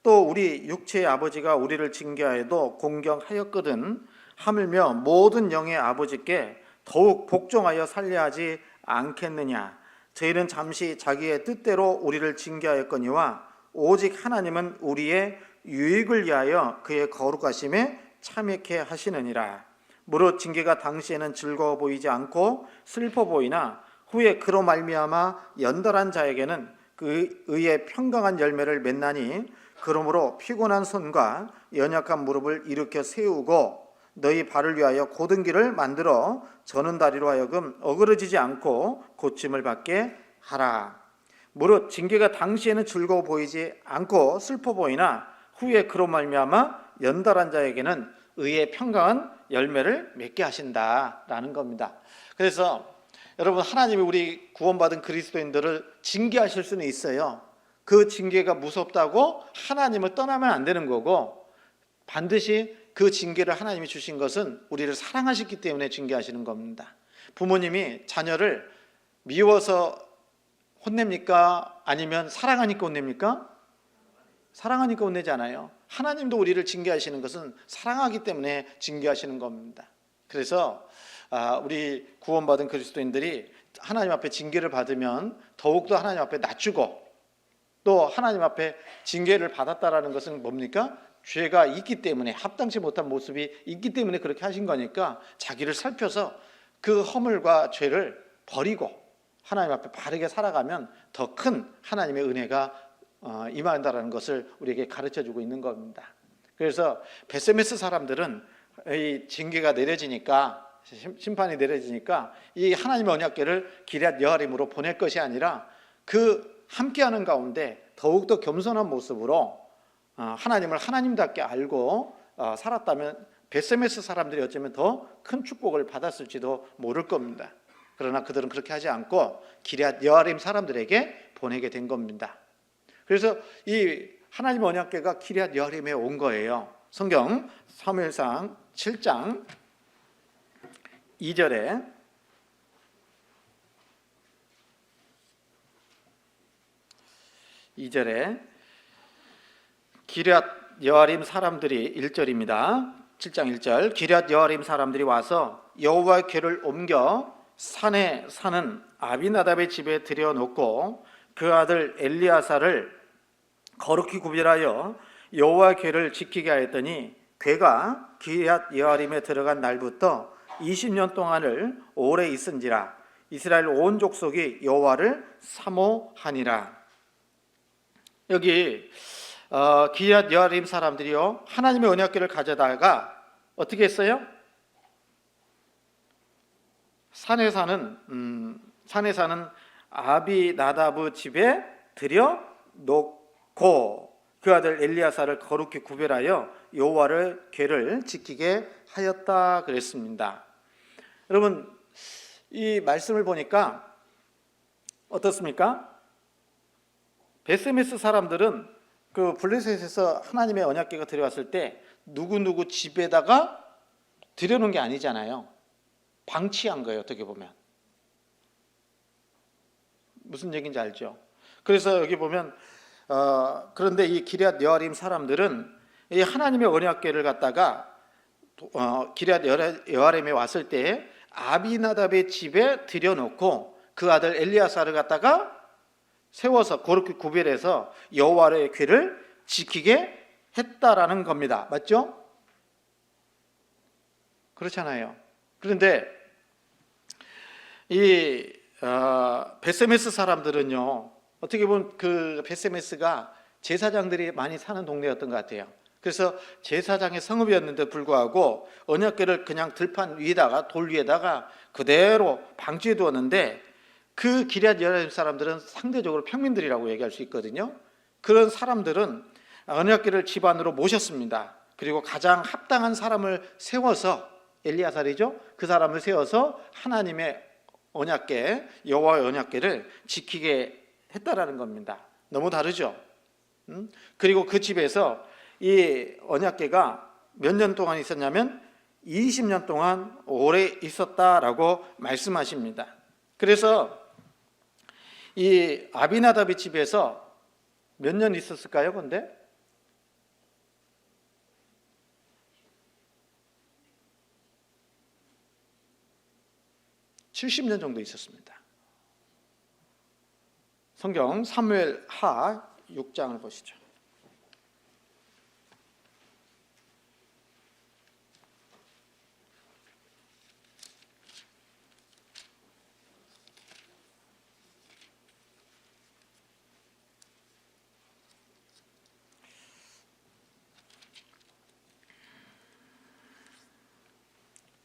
또 우리 육체의 아버지가 우리를 징계하여도 공경하였거든 하물며 모든 영의 아버지께 더욱 복종하여 살려하지 않겠느냐. 저희는 잠시 자기의 뜻대로 우리를 징계하였거니와 오직 하나님은 우리의 유익을 위하여 그의 거룩하심에 참여케 하시느니라. 무릇 징계가 당시에는 즐거워 보이지 않고 슬퍼 보이나 후에 그로 말미암아 연달한 자에게는 그 의의 평강한 열매를 맺나니 그러므로 피곤한 손과 연약한 무릎을 일으켜 세우고 너희 발을 위하여 곧은 길을 만들어 저는 다리로 하여금 어그러지지 않고 고침을 받게 하라. 무릇 징계가 당시에는 즐거워 보이지 않고 슬퍼 보이나 후에 그로 말미암아 연달한 자에게는 의의 평강한 열매를 맺게 하신다라는 겁니다. 그래서 여러분 하나님이 우리 구원받은 그리스도인들을 징계하실 수는 있어요. 그 징계가 무섭다고 하나님을 떠나면 안 되는 거고 반드시 그 징계를 하나님이 주신 것은 우리를 사랑하셨기 때문에 징계하시는 겁니다. 부모님이 자녀를 미워서 혼냅니까? 아니면 사랑하니까 혼냅니까? 사랑하니까 혼내잖아요. 하나님도 우리를 징계하시는 것은 사랑하기 때문에 징계하시는 겁니다. 그래서 우리 구원받은 그리스도인들이 하나님 앞에 징계를 받으면 더욱더 하나님 앞에 낮추고, 또 하나님 앞에 징계를 받았다라는 것은 뭡니까? 죄가 있기 때문에, 합당치 못한 모습이 있기 때문에 그렇게 하신 거니까 자기를 살펴서 그 허물과 죄를 버리고 하나님 앞에 바르게 살아가면 더 큰 하나님의 은혜가 임한다라는 것을 우리에게 가르쳐주고 있는 겁니다. 그래서 베세메스 사람들은 이 징계가 내려지니까, 심판이 내려지니까 이 하나님의 언약궤를 기럇 여아림으로 보낼 것이 아니라 그 함께하는 가운데 더욱더 겸손한 모습으로 하나님을 하나님답게 알고 살았다면 베세메스 사람들이 어쩌면 더 큰 축복을 받았을지도 모를 겁니다. 그러나 그들은 그렇게 하지 않고 기럇 여아림 사람들에게 보내게 된 겁니다. 그래서 이 하나님의 언약궤가 기럇 여아림에 온 거예요. 성경 사무엘상 7장 2절에 기럇 여아림 사람들이 1절입니다. 7장 1절 기럇 여아림 사람들이 와서 여호와의 궤를 옮겨 산에 사는 아비나답의 집에 들여놓고 그 아들 엘리야사를 거룩히 구별하여 여호와의 궤를 지키게 하였더니 궤가 기럇 여아림에 들어간 날부터 20년 동안을 오래 있은지라 이스라엘 온 족속이 여호와를 사모하니라. 여기 기럇 여아림 사람들이요, 하나님의 언약궤를 가져다가 어떻게 했어요? 산에 사는 아비나답의 집에 들여놓고 그 아들 엘리야사를 거룩히 구별하여 여호와의 궤를 지키게 하였다 그랬습니다. 여러분, 이 말씀을 보니까 어떻습니까? 베세메스 사람들은 그 블레셋에서 하나님의 언약궤가 들어왔을 때 누구누구 집에다가 들여놓은 게 아니잖아요. 방치한 거예요. 어떻게 보면 무슨 얘기인지 알죠? 그래서 여기 보면 그런데 이 기럇 여아림 사람들은 이 하나님의 언약궤를 갖다가 기럇 여아림에 왔을 때 아비나답의 집에 들여놓고 그 아들 엘리야사를 갖다가 세워서 거룩히 구별해서 여호와의 궤를 지키게 했다라는 겁니다. 맞죠? 그렇잖아요. 그런데 이 베세메스 사람들은요, 어떻게 보면 그 베세메스가 제사장들이 많이 사는 동네였던 것 같아요. 그래서 제사장의 성읍이었는데 불구하고 언약궤를 그냥 들판 위에다가, 돌 위에다가 그대로 방치해 두었는데, 그 기럇 여아림 사람들은 상대적으로 평민들이라고 얘기할 수 있거든요. 그런 사람들은 언약궤를 집 안으로 모셨습니다. 그리고 가장 합당한 사람을 세워서, 엘리야사이죠, 그 사람을 세워서 하나님의 언약궤, 여호와의 언약궤를 지키게 했다라는 겁니다. 너무 다르죠? 그리고 그 집에서 이 언약궤가 몇 년 동안 있었냐면 20년 동안 오래 있었다라고 말씀하십니다. 그래서 이 아비나답의 집에서 몇 년 있었을까요? 근데 70년 정도 있었습니다. 성경 사무엘하 6장을 보시죠.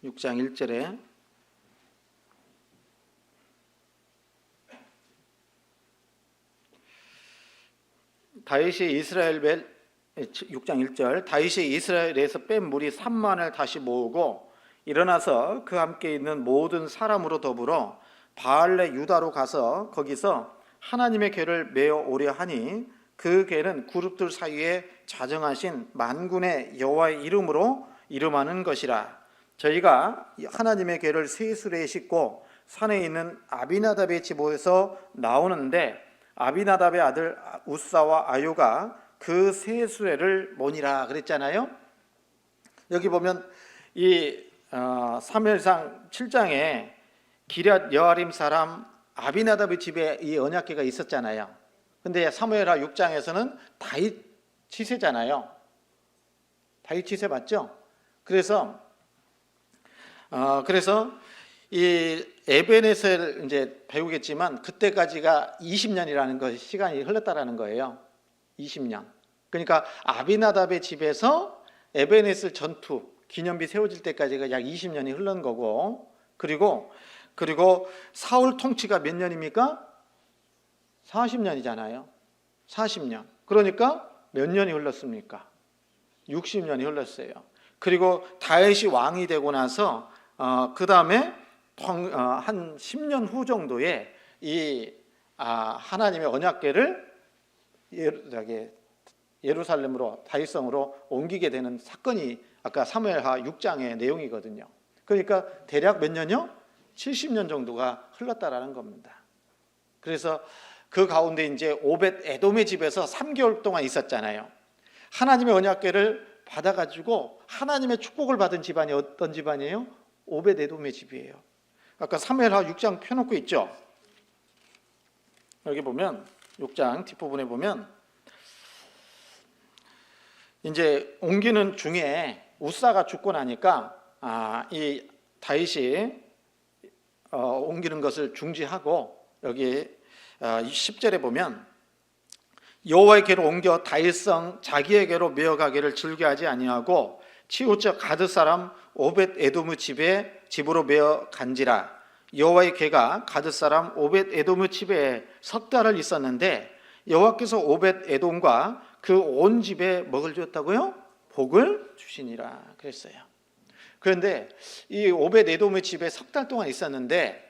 육 장 1절에 다윗이 이스라엘 6장 1절 다윗이 이스라엘에서 뺀 무리 3만을 다시 모으고 일어나서 그 함께 있는 모든 사람으로 더불어 바알레 유다로 가서 거기서 하나님의 궤를 메어 오려 하니 그 궤는 그룹들 사이에 자정하신 만군의 여호와의 이름으로 이름하는 것이라. 저희가 하나님의 궤를 새 수레에 싣고 산에 있는 아비나답의 집에서 나오는데 아비나답의 아들 우사와 아요가 그 세 수레를 모니라 그랬잖아요. 여기 보면 이 사무엘상 7장에 기럇 여아림 사람 아비나답의 집에 이 언약궤가 있었잖아요. 근데 사무엘하 6장에서는 다윗 치세잖아요. 다윗 치세 맞죠? 그래서 이 에벤에셀 이제 배우겠지만 그때까지가 20년이라는 것이 시간이 흘렀다라는 거예요. 20년. 그러니까 아비나답의 집에서 에벤에셀 전투 기념비 세워질 때까지가 약 20년이 흐른 거고, 그리고 사울 통치가 몇 년입니까? 40년이잖아요. 40년. 그러니까 몇 년이 흘렀습니까? 60년이 흘렀어요. 그리고 다윗이 왕이 되고 나서 그 다음에 한 10년 후 정도에 이 하나님의 언약궤를 예루살렘으로 다윗성으로 옮기게 되는 사건이 아까 사무엘하 6장의 내용이거든요. 그러니까 대략 몇 년요? 70년 정도가 흘렀다라는 겁니다. 그래서 그 가운데 이제 오벳 에돔의 집에서 3개월 동안 있었잖아요. 하나님의 언약궤를 받아가지고 하나님의 축복을 받은 집안이 어떤 집안이에요? 오벳 에돔의 집이에요. 아까 사무엘하 6장 펴놓고 있죠. 여기 보면 6장 뒷부분에 보면 이제 옮기는 중에 우사가 죽고 나니까 이 다윗이 옮기는 것을 중지하고 여기 10절에 보면 여호와의 궤로 옮겨 다윗성 자기에게로 메어가기를 즐겨하지 아니하고 치우쳐 가드 사람 오벳 에돔의 집으로 메어 간지라. 여호와의 궤가 가드 사람 오벳 에돔의 집에 석 달을 있었는데 여호와께서 오벳 에돔과 그 온 집에 뭐를 주었다고요? 복을 주시니라 그랬어요. 그런데 이 오벳 에돔의 집에 석 달 동안 있었는데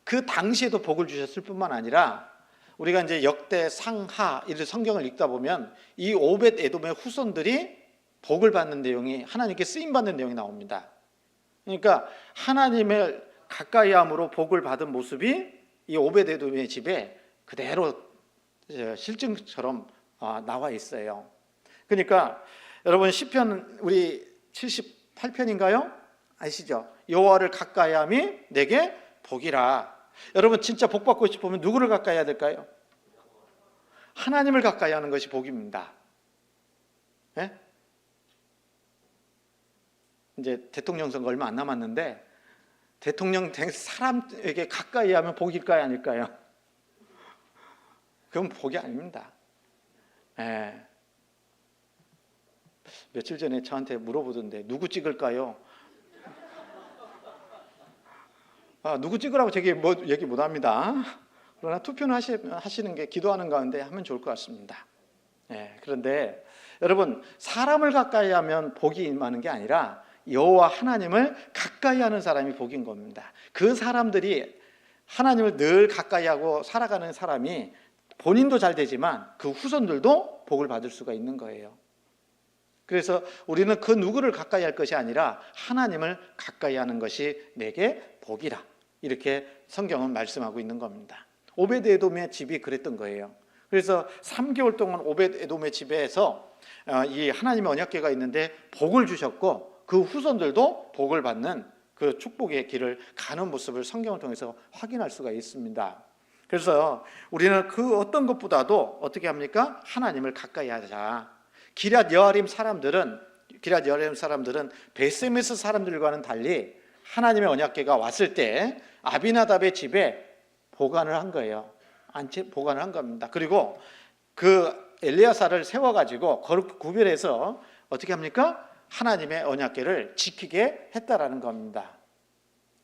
그 당시에도 복을 주셨을 뿐만 아니라 우리가 이제 역대 상하 이런 성경을 읽다 보면 이 오벳 에돔의 후손들이 복을 받는 내용이 하나님께 쓰임 받는 내용이 나옵니다. 그러니까 하나님을 가까이함으로 복을 받은 모습이 이 오벳 에돔의 집에 그대로 실증처럼 나와 있어요. 그러니까 여러분 시편 우리 78편인가요? 아시죠? 여호와를 가까이함이 내게 복이라. 여러분 진짜 복 받고 싶으면 누구를 가까이 해야 될까요? 하나님을 가까이 하는 것이 복입니다. 네? 이제 대통령 선거 얼마 안 남았는데 대통령 된 사람에게 가까이 하면 복일까요? 아닐까요? 그건 복이 아닙니다. 네. 며칠 전에 저한테 물어보던데 누구 찍을까요? 누구 찍으라고 제게 뭐 얘기 못합니다. 그러나 투표는 하시는 게 기도하는 가운데 하면 좋을 것 같습니다. 그런데 여러분 사람을 가까이 하면 복이 임하는 게 아니라 여호와 하나님을 가까이 하는 사람이 복인 겁니다. 그 사람들이 하나님을 늘 가까이 하고 살아가는 사람이 본인도 잘 되지만 그 후손들도 복을 받을 수가 있는 거예요. 그래서 우리는 그 누구를 가까이 할 것이 아니라 하나님을 가까이 하는 것이 내게 복이라. 이렇게 성경은 말씀하고 있는 겁니다. 오벳 에돔의 집이 그랬던 거예요. 그래서 3개월 동안 오벳 에돔의 집에서 이 하나님의 언약궤가 있는데 복을 주셨고 그 후손들도 복을 받는 그 축복의 길을 가는 모습을 성경을 통해서 확인할 수가 있습니다. 그래서 우리는 그 어떤 것보다도 어떻게 합니까? 하나님을 가까이 하자. 기럇 여아림 사람들은 베세메스 사람들과는 달리 하나님의 언약궤가 왔을 때 아비나답의 집에 보관을 한 거예요. 보관을 한 겁니다. 그리고 그 엘리야사를 세워가지고 거룩 구별해서 어떻게 합니까? 하나님의 언약궤를 지키게 했다라는 겁니다.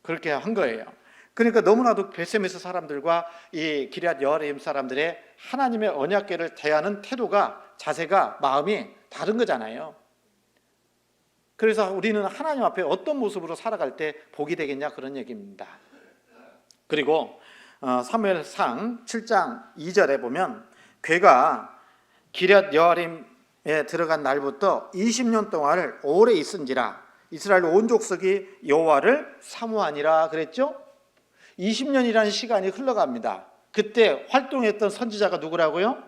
그렇게 한 거예요. 그러니까 너무나도 베세메스 사람들과 이 기럇 여아림 사람들의 하나님의 언약궤를 대하는 태도가, 자세가, 마음이 다른 거잖아요. 그래서 우리는 하나님 앞에 어떤 모습으로 살아갈 때 복이 되겠냐 그런 얘기입니다. 그리고 사무엘상 7장 2절에 보면 궤가 기럇 여아림에 들어간 날부터 20년 동안을 오래 있은지라 이스라엘 온 족속이 여호와를 사모하니라 그랬죠? 20년이라는 시간이 흘러갑니다. 그때 활동했던 선지자가 누구라고요?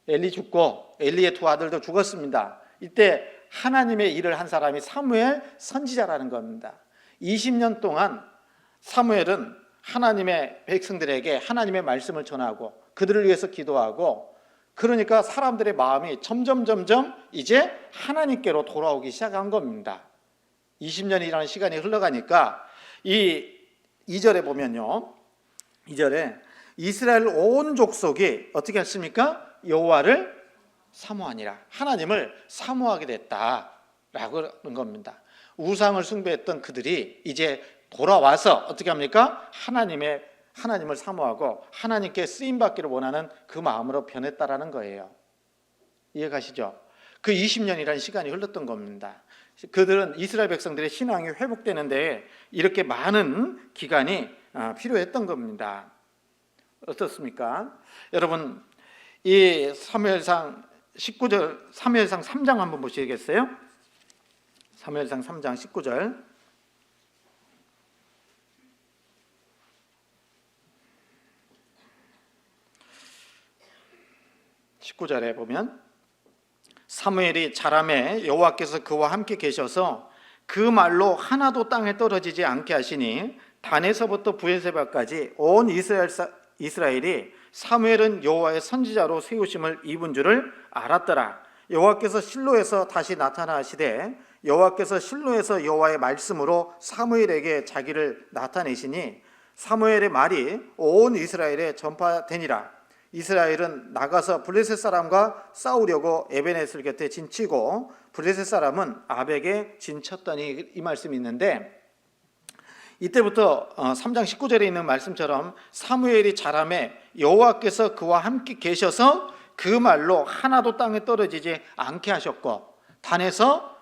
엘리 죽고 엘리의 두 아들도 죽었습니다. 이때 하나님의 일을 한 사람이 사무엘 선지자라는 겁니다. 20년 동안 사무엘은 하나님의 백성들에게 하나님의 말씀을 전하고 그들을 위해서 기도하고, 그러니까 사람들의 마음이 점점 이제 하나님께로 돌아오기 시작한 겁니다. 20년이라는 시간이 흘러가니까 이 2절에 보면요, 2절에 이스라엘 온 족속이 어떻게 했습니까? 여호와를 사모하니라, 하나님을 사모하게 됐다라고 하는 겁니다. 우상을 숭배했던 그들이 이제 돌아와서 어떻게 합니까? 하나님을 사모하고 하나님께 쓰임받기를 원하는 그 마음으로 변했다라는 거예요. 이해가시죠? 그 20년이라는 시간이 흘렀던 겁니다. 그들은 이스라엘 백성들의 신앙이 회복되는 데에 이렇게 많은 기간이 필요했던 겁니다. 어떻습니까? 여러분, 이 사무엘상 19절, 사무엘상 3장 한번 보시겠어요? 사무엘상 3장 19절. (19절에) 보면 사무엘이 자라매 여호와께서 그와 함께 계셔서 그 말로 하나도 땅에 떨어지지 않게 하시니 단에서부터 브엘세바까지 온 이스라엘이 사무엘은 여호와의 선지자로 세우심을 입은 줄을 알았더라. 여호와께서 실로에서 다시 나타나시되 여호와께서 실로에서 여호와의 말씀으로 사무엘에게 자기를 나타내시니 사무엘의 말이 온 이스라엘에 전파되니라. 이스라엘은 나가서 블레셋 사람과 싸우려고 에베네슬 곁에 진치고 블레셋 사람은 아벡에 진쳤더니, 이 말씀이 있는데, 이때부터 3장 19절에 있는 말씀처럼 사무엘이 자라매 여호와께서 그와 함께 계셔서 그 말로 하나도 땅에 떨어지지 않게 하셨고 단에서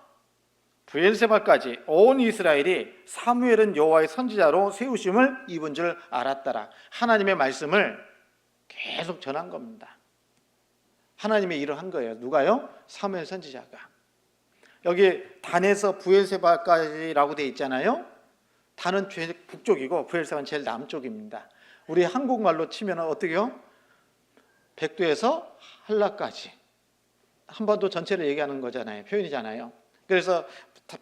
브엘세바까지 온 이스라엘이 사무엘은 여호와의 선지자로 세우심을 입은 줄 알았더라. 하나님의 말씀을 계속 전한 겁니다. 하나님의 일을 한 거예요. 누가요? 사무엘 선지자가. 여기 단에서 브엘세바까지라고 되어 있잖아요. 단은 제일 북쪽이고 브엘세바는 제일 남쪽입니다. 우리 한국말로 치면 어떻게요? 백두에서 한라까지, 한반도 전체를 얘기하는 거잖아요. 표현이잖아요. 그래서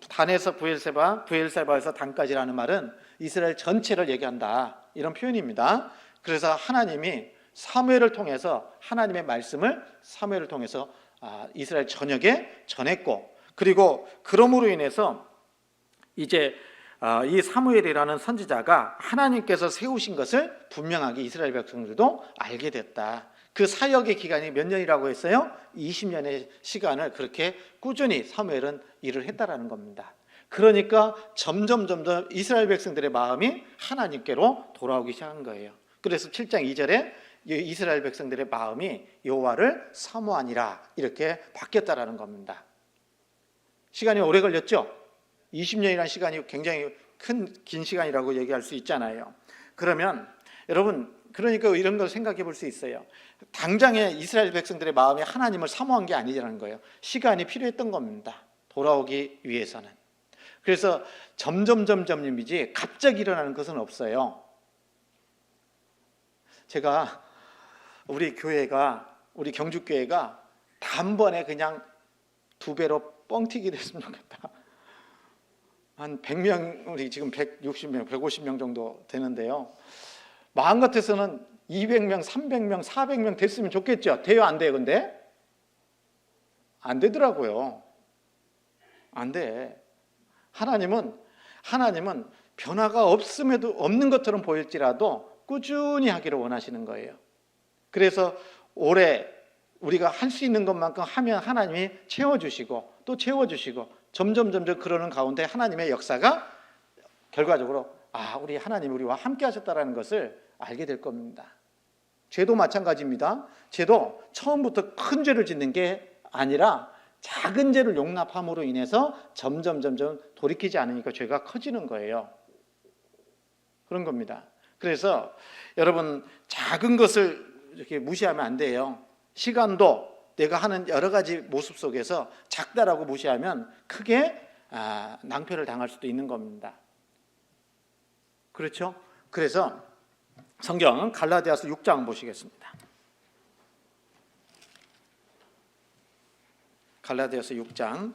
단에서 브엘세바에서 단까지라는 말은 이스라엘 전체를 얘기한다, 이런 표현입니다. 그래서 하나님이 사무엘을 통해서 하나님의 말씀을 사무엘을 통해서 이스라엘 전역에 전했고, 그리고 그러므로 인해서 이제 이 사무엘이라는 선지자가 하나님께서 세우신 것을 분명하게 이스라엘 백성들도 알게 됐다. 그 사역의 기간이 몇 년이라고 했어요? 20년의 시간을 그렇게 꾸준히 사무엘은 일을 했다라는 겁니다. 그러니까 점점 이스라엘 백성들의 마음이 하나님께로 돌아오기 시작한 거예요. 그래서 7장 2절에 이스라엘 백성들의 마음이 여호와를 사모하니라, 이렇게 바뀌었다라는 겁니다. 시간이 오래 걸렸죠? 20년이라는 시간이 굉장히 긴 시간이라고 얘기할 수 있잖아요. 그러면 여러분, 그러니까 이런 걸 생각해 볼 수 있어요. 당장에 이스라엘 백성들의 마음이 하나님을 사모한 게 아니라는 거예요. 시간이 필요했던 겁니다. 돌아오기 위해서는. 그래서 점점이지 갑자기 일어나는 것은 없어요. 제가 우리 경주교회가 단번에 그냥 2배로 뻥튀기 됐으면 좋겠다. 한 100명, 우리 지금 160명, 150명 정도 되는데요. 마음 같아서는 200명, 300명, 400명 됐으면 좋겠죠. 돼요, 안 돼요? 근데 안 되더라고요. 안 돼. 하나님은 변화가 없는 것처럼 보일지라도 꾸준히 하기를 원하시는 거예요. 그래서 올해 우리가 할 수 있는 것만큼 하면 하나님이 채워주시고 또 채워주시고 점점 그러는 가운데 하나님의 역사가 결과적으로 우리 하나님이 우리와 함께 하셨다는 것을 알게 될 겁니다. 죄도 마찬가지입니다. 죄도 처음부터 큰 죄를 짓는 게 아니라 작은 죄를 용납함으로 인해서 점점 돌이키지 않으니까 죄가 커지는 거예요. 그런 겁니다. 그래서 여러분, 작은 것을 이렇게 무시하면 안 돼요. 시간도 내가 하는 여러 가지 모습 속에서 작다라고 무시하면 크게 낭패를 당할 수도 있는 겁니다. 그렇죠? 그래서 성경 갈라디아서 6장 보시겠습니다. 갈라디아서 6장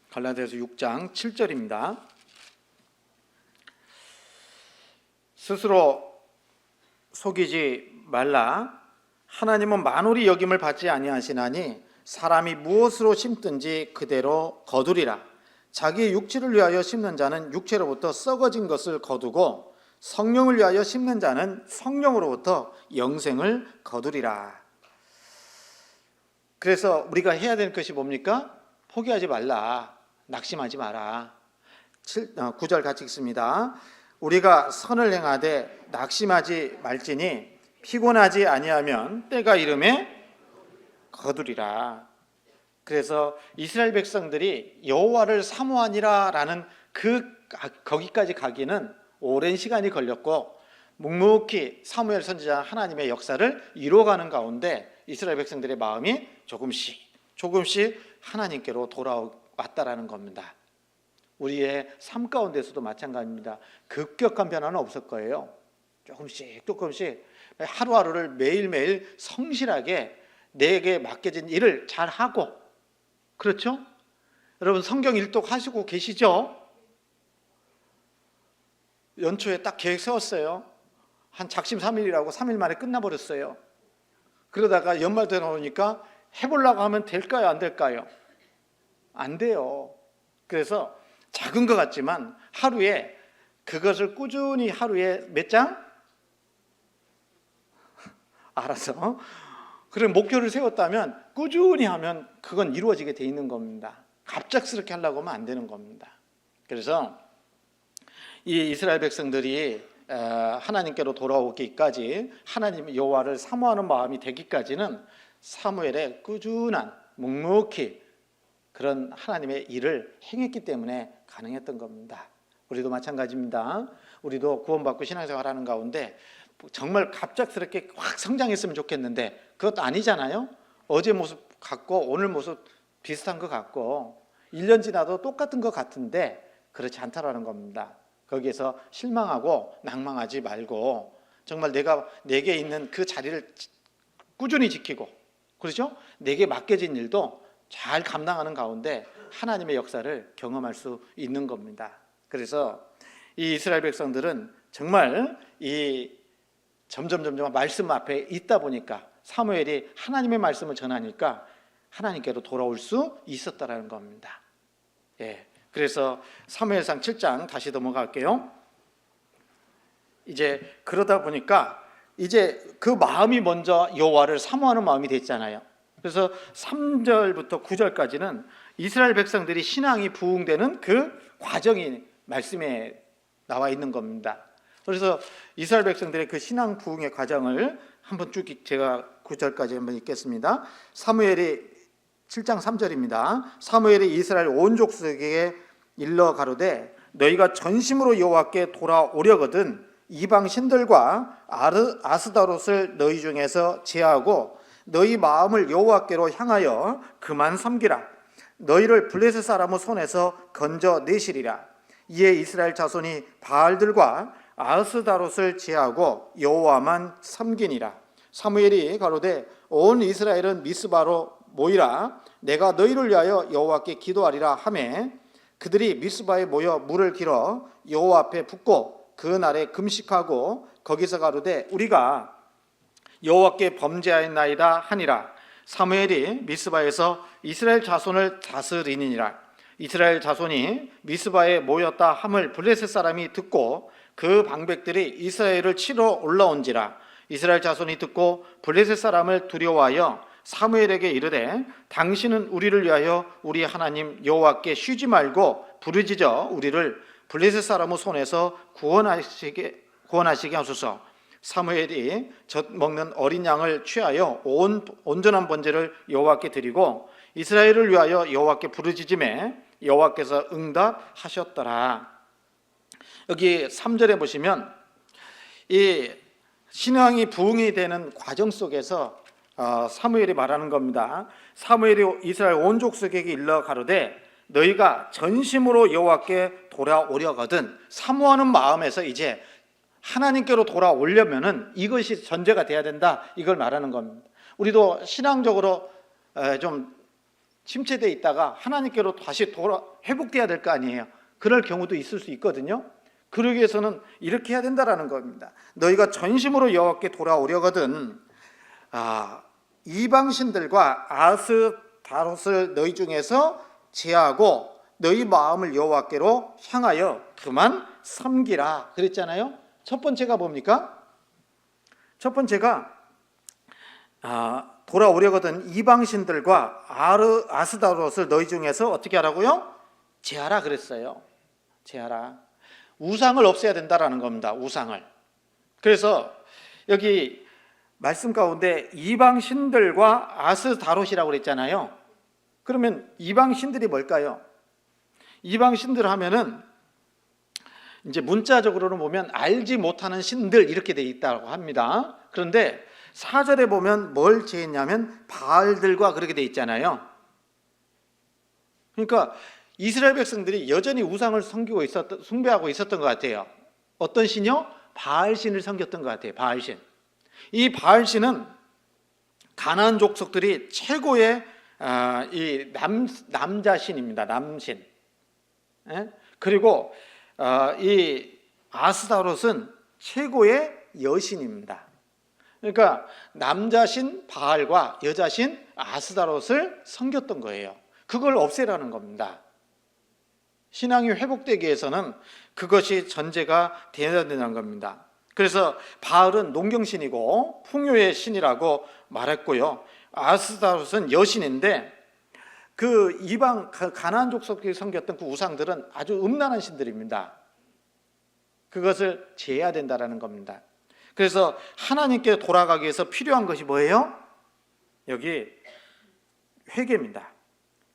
갈라디아서 6장 7절입니다. 스스로 속이지 말라. 하나님은 만홀히 여김을 받지 아니하시나니 사람이 무엇으로 심든지 그대로 거두리라. 자기의 육체를 위하여 심는 자는 육체로부터 썩어진 것을 거두고 성령을 위하여 심는 자는 성령으로부터 영생을 거두리라. 그래서 우리가 해야 되는 것이 뭡니까? 포기하지 말라. 낙심하지 마라. 9절 같이 읽습니다. 우리가 선을 행하되 낙심하지 말지니 피곤하지 아니하면 때가 이름에 거두리라. 그래서 이스라엘 백성들이 여호와를 사모하니라라는 거기까지 가기는 오랜 시간이 걸렸고 묵묵히 사무엘 선지자 하나님의 역사를 이루어가는 가운데 이스라엘 백성들의 마음이 조금씩 하나님께로 돌아왔다라는 겁니다. 우리의 삶 가운데서도 마찬가지입니다. 급격한 변화는 없을 거예요. 조금씩 하루하루를 매일매일 성실하게 내게 맡겨진 일을 잘하고, 그렇죠? 여러분 성경 일독 하시고 계시죠? 연초에 딱 계획 세웠어요. 한 작심 3일이라고 3일 만에 끝나버렸어요. 그러다가 연말 되어오니까 해보려고 하면 될까요? 안 될까요? 안 돼요. 그래서 작은 것 같지만 하루에 그것을 꾸준히 하루에 몇 장? 알아서 그런 목표를 세웠다면 꾸준히 하면 그건 이루어지게 돼 있는 겁니다. 갑작스럽게 하려고 하면 안 되는 겁니다. 그래서 이 이스라엘 백성들이 하나님께로 돌아오기까지 하나님 여호와를 사모하는 마음이 되기까지는 사무엘의 꾸준한 묵묵히 그런 하나님의 일을 행했기 때문에 가능했던 겁니다. 우리도 마찬가지입니다. 우리도 구원받고 신앙생활하는 가운데 정말 갑작스럽게 확 성장했으면 좋겠는데 그것도 아니잖아요. 어제 모습 같고 오늘 모습 비슷한 것 같고 1년 지나도 똑같은 것 같은데 그렇지 않다라는 겁니다. 거기에서 실망하고 낭망하지 말고 정말 내게 있는 그 자리를 꾸준히 지키고, 그렇죠? 내게 맡겨진 일도 잘 감당하는 가운데 하나님의 역사를 경험할 수 있는 겁니다. 그래서 이 이스라엘 백성들은 정말 이 점점 말씀 앞에 있다 보니까 사무엘이 하나님의 말씀을 전하니까 하나님께로 돌아올 수 있었다라는 겁니다. 예. 그래서 사무엘상 7장 다시 넘어갈게요. 이제 그러다 보니까 이제 그 마음이 먼저 여호와를 사모하는 마음이 됐잖아요. 그래서 3절부터 9절까지는 이스라엘 백성들이 신앙이 부흥되는 그 과정이 말씀에 나와 있는 겁니다. 그래서 이스라엘 백성들의 그 신앙 부흥의 과정을 한번 쭉 제가 9절까지 한번 읽겠습니다. 사무엘이 7장 3절입니다. 사무엘이 이스라엘 온 족속에게 일러 가로되 너희가 전심으로 여호와께 돌아오려거든 이방 신들과 아스다롯을 너희 중에서 제하고 너희 마음을 여호와께로 향하여 그만 섬기라. 너희를 블레셋 사람의 손에서 건져내시리라. 이에 이스라엘 자손이 바알들과 아스다롯을 제하고 여호와만 섬기니라. 사무엘이 가로되 온 이스라엘은 미스바로 모이라. 내가 너희를 위하여 여호와께 기도하리라 하매 그들이 미스바에 모여 물을 길어 여호와 앞에 붓고 그 날에 금식하고 거기서 가로되 우리가 여호와께 범죄하였나이다 하니라. 사무엘이 미스바에서 이스라엘 자손을 다스리니라. 이스라엘 자손이 미스바에 모였다 함을 블레셋 사람이 듣고 그 방백들이 이스라엘을 치러 올라온지라. 이스라엘 자손이 듣고 블레셋 사람을 두려워하여 사무엘에게 이르되 당신은 우리를 위하여 우리 하나님 여호와께 쉬지 말고 부르짖어 우리를 블레셋 사람의 손에서 구원하시게 하소서. 사무엘이 젖 먹는 어린 양을 취하여 온전한 번제를 여호와께 드리고 이스라엘을 위하여 여호와께 부르짖음에 여호와께서 응답하셨더라. 여기 3절에 보시면 이 신앙이 부흥이 되는 과정 속에서 사무엘이 말하는 겁니다. 사무엘이 이스라엘 온 족속에게 일러 가로되 너희가 전심으로 여호와께 돌아오려거든. 사모하는 마음에서 이제 하나님께로 돌아오려면은 이것이 전제가 돼야 된다, 이걸 말하는 겁니다. 우리도 신앙적으로 좀 침체되어 있다가 하나님께로 다시 회복돼야 될 거 아니에요. 그럴 경우도 있을 수 있거든요. 그러기 위해서는 이렇게 해야 된다라는 겁니다. 너희가 전심으로 여호와께 돌아오려거든 이방신들과 아스다롯을 너희 중에서 제하고 너희 마음을 여호와께로 향하여 그만 섬기라 그랬잖아요. 첫 번째가 뭡니까? 첫 번째가 돌아오려거든 이방신들과 아스다롯을 너희 중에서 어떻게 하라고요? 제하라 그랬어요. 제하라. 우상을 없애야 된다라는 겁니다. 우상을. 그래서 여기 말씀 가운데 이방신들과 아스다롯이라고 그랬잖아요. 그러면 이방신들이 뭘까요? 이방신들 하면은 이제 문자적으로는 보면 알지 못하는 신들 이렇게 돼 있다고 합니다. 그런데 4절에 보면 뭘 제했냐면 바알들과 그렇게 돼 있잖아요. 그러니까 이스라엘 백성들이 여전히 우상을 숭배하고 있었던 것 같아요. 어떤 신이요? 바알신을 섬겼던 것 같아요. 바알신. 이 바알신은 가나안 족속들이 최고의 이 남자신입니다. 남신. 그리고 이 아스다롯은 최고의 여신입니다. 그러니까 남자신 바알과 여자신 아스다롯을 섬겼던 거예요. 그걸 없애라는 겁니다. 신앙이 회복되기 위해서는 그것이 전제가 되어야 된다는 겁니다. 그래서 바알은 농경신이고 풍요의 신이라고 말했고요. 아스다롯은 여신인데 그 이방 가나안 족속들이 섬겼던 그 우상들은 아주 음란한 신들입니다. 그것을 제해야 된다라는 겁니다. 그래서 하나님께 돌아가기 위해서 필요한 것이 뭐예요? 여기 회개입니다.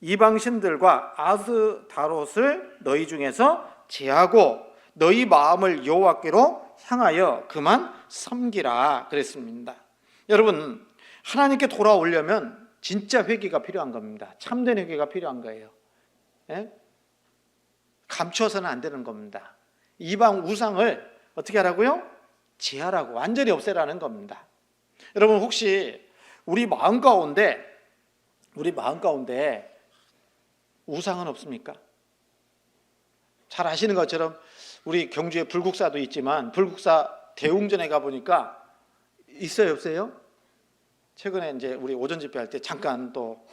이방신들과 아스다롯을 너희 중에서 제하고 너희 마음을 여호와께로 향하여 그만 섬기라 그랬습니다. 여러분, 하나님께 돌아오려면 진짜 회개가 필요한 겁니다. 참된 회개가 필요한 거예요. 감추어서는 안 되는 겁니다. 이방 우상을 어떻게 하라고요? 제하라고, 완전히 없애라는 겁니다. 여러분, 혹시 우리 마음 가운데 우상은 없습니까? 잘 아시는 것처럼 우리 경주에 불국사도 있지만 불국사 대웅전에 가보니까 있어요, 없어요? 최근에 이제 우리 오전 집회할 때 잠깐 또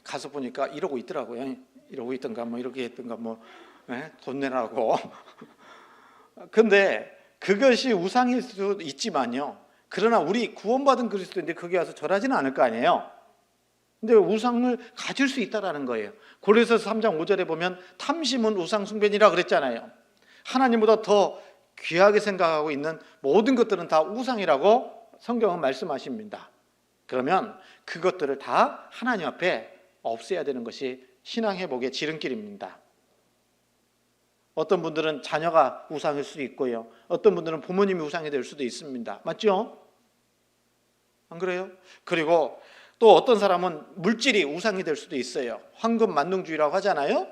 가서 보니까 이러고 있더라고요. 이러고 있던가 뭐 이렇게 했던가 뭐 돈 내라고. 근데 그것이 우상일 수도 있지만요. 그러나 우리 구원받은 그리스도인데 거기 와서 절하지는 않을 거 아니에요. 근데 우상을 가질 수 있다라는 거예요. 고린도서 3장 5절에 보면 탐심은 우상 숭배니라 그랬잖아요. 하나님보다 더 귀하게 생각하고 있는 모든 것들은 다 우상이라고 성경은 말씀하십니다. 그러면 그것들을 다 하나님 앞에 없애야 되는 것이 신앙 회복의 지름길입니다. 어떤 분들은 자녀가 우상일 수도 있고요. 어떤 분들은 부모님이 우상이 될 수도 있습니다. 맞죠? 안 그래요? 그리고 또 어떤 사람은 물질이 우상이 될 수도 있어요. 황금 만능주의라고 하잖아요.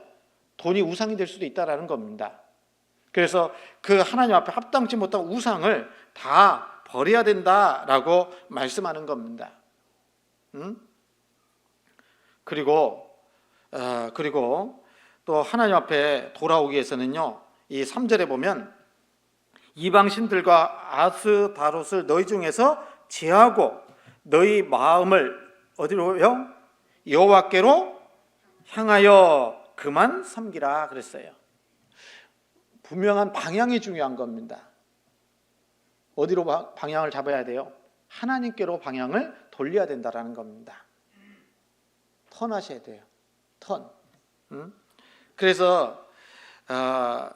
돈이 우상이 될 수도 있다는 겁니다. 그래서 그 하나님 앞에 합당치 못한 우상을 다 버려야 된다라고 말씀하는 겁니다. 그리고 또 하나님 앞에 돌아오기 위해서는요, 이 3절에 보면 이방신들과 아스다롯을 너희 중에서 제하고 너희 마음을 어디로요? 여호와께로 향하여 그만 섬기라 그랬어요. 분명한 방향이 중요한 겁니다. 어디로 방향을 잡아야 돼요? 하나님께로 방향을 돌려야 된다라는 겁니다. 턴하셔야 돼요. 턴. 그래서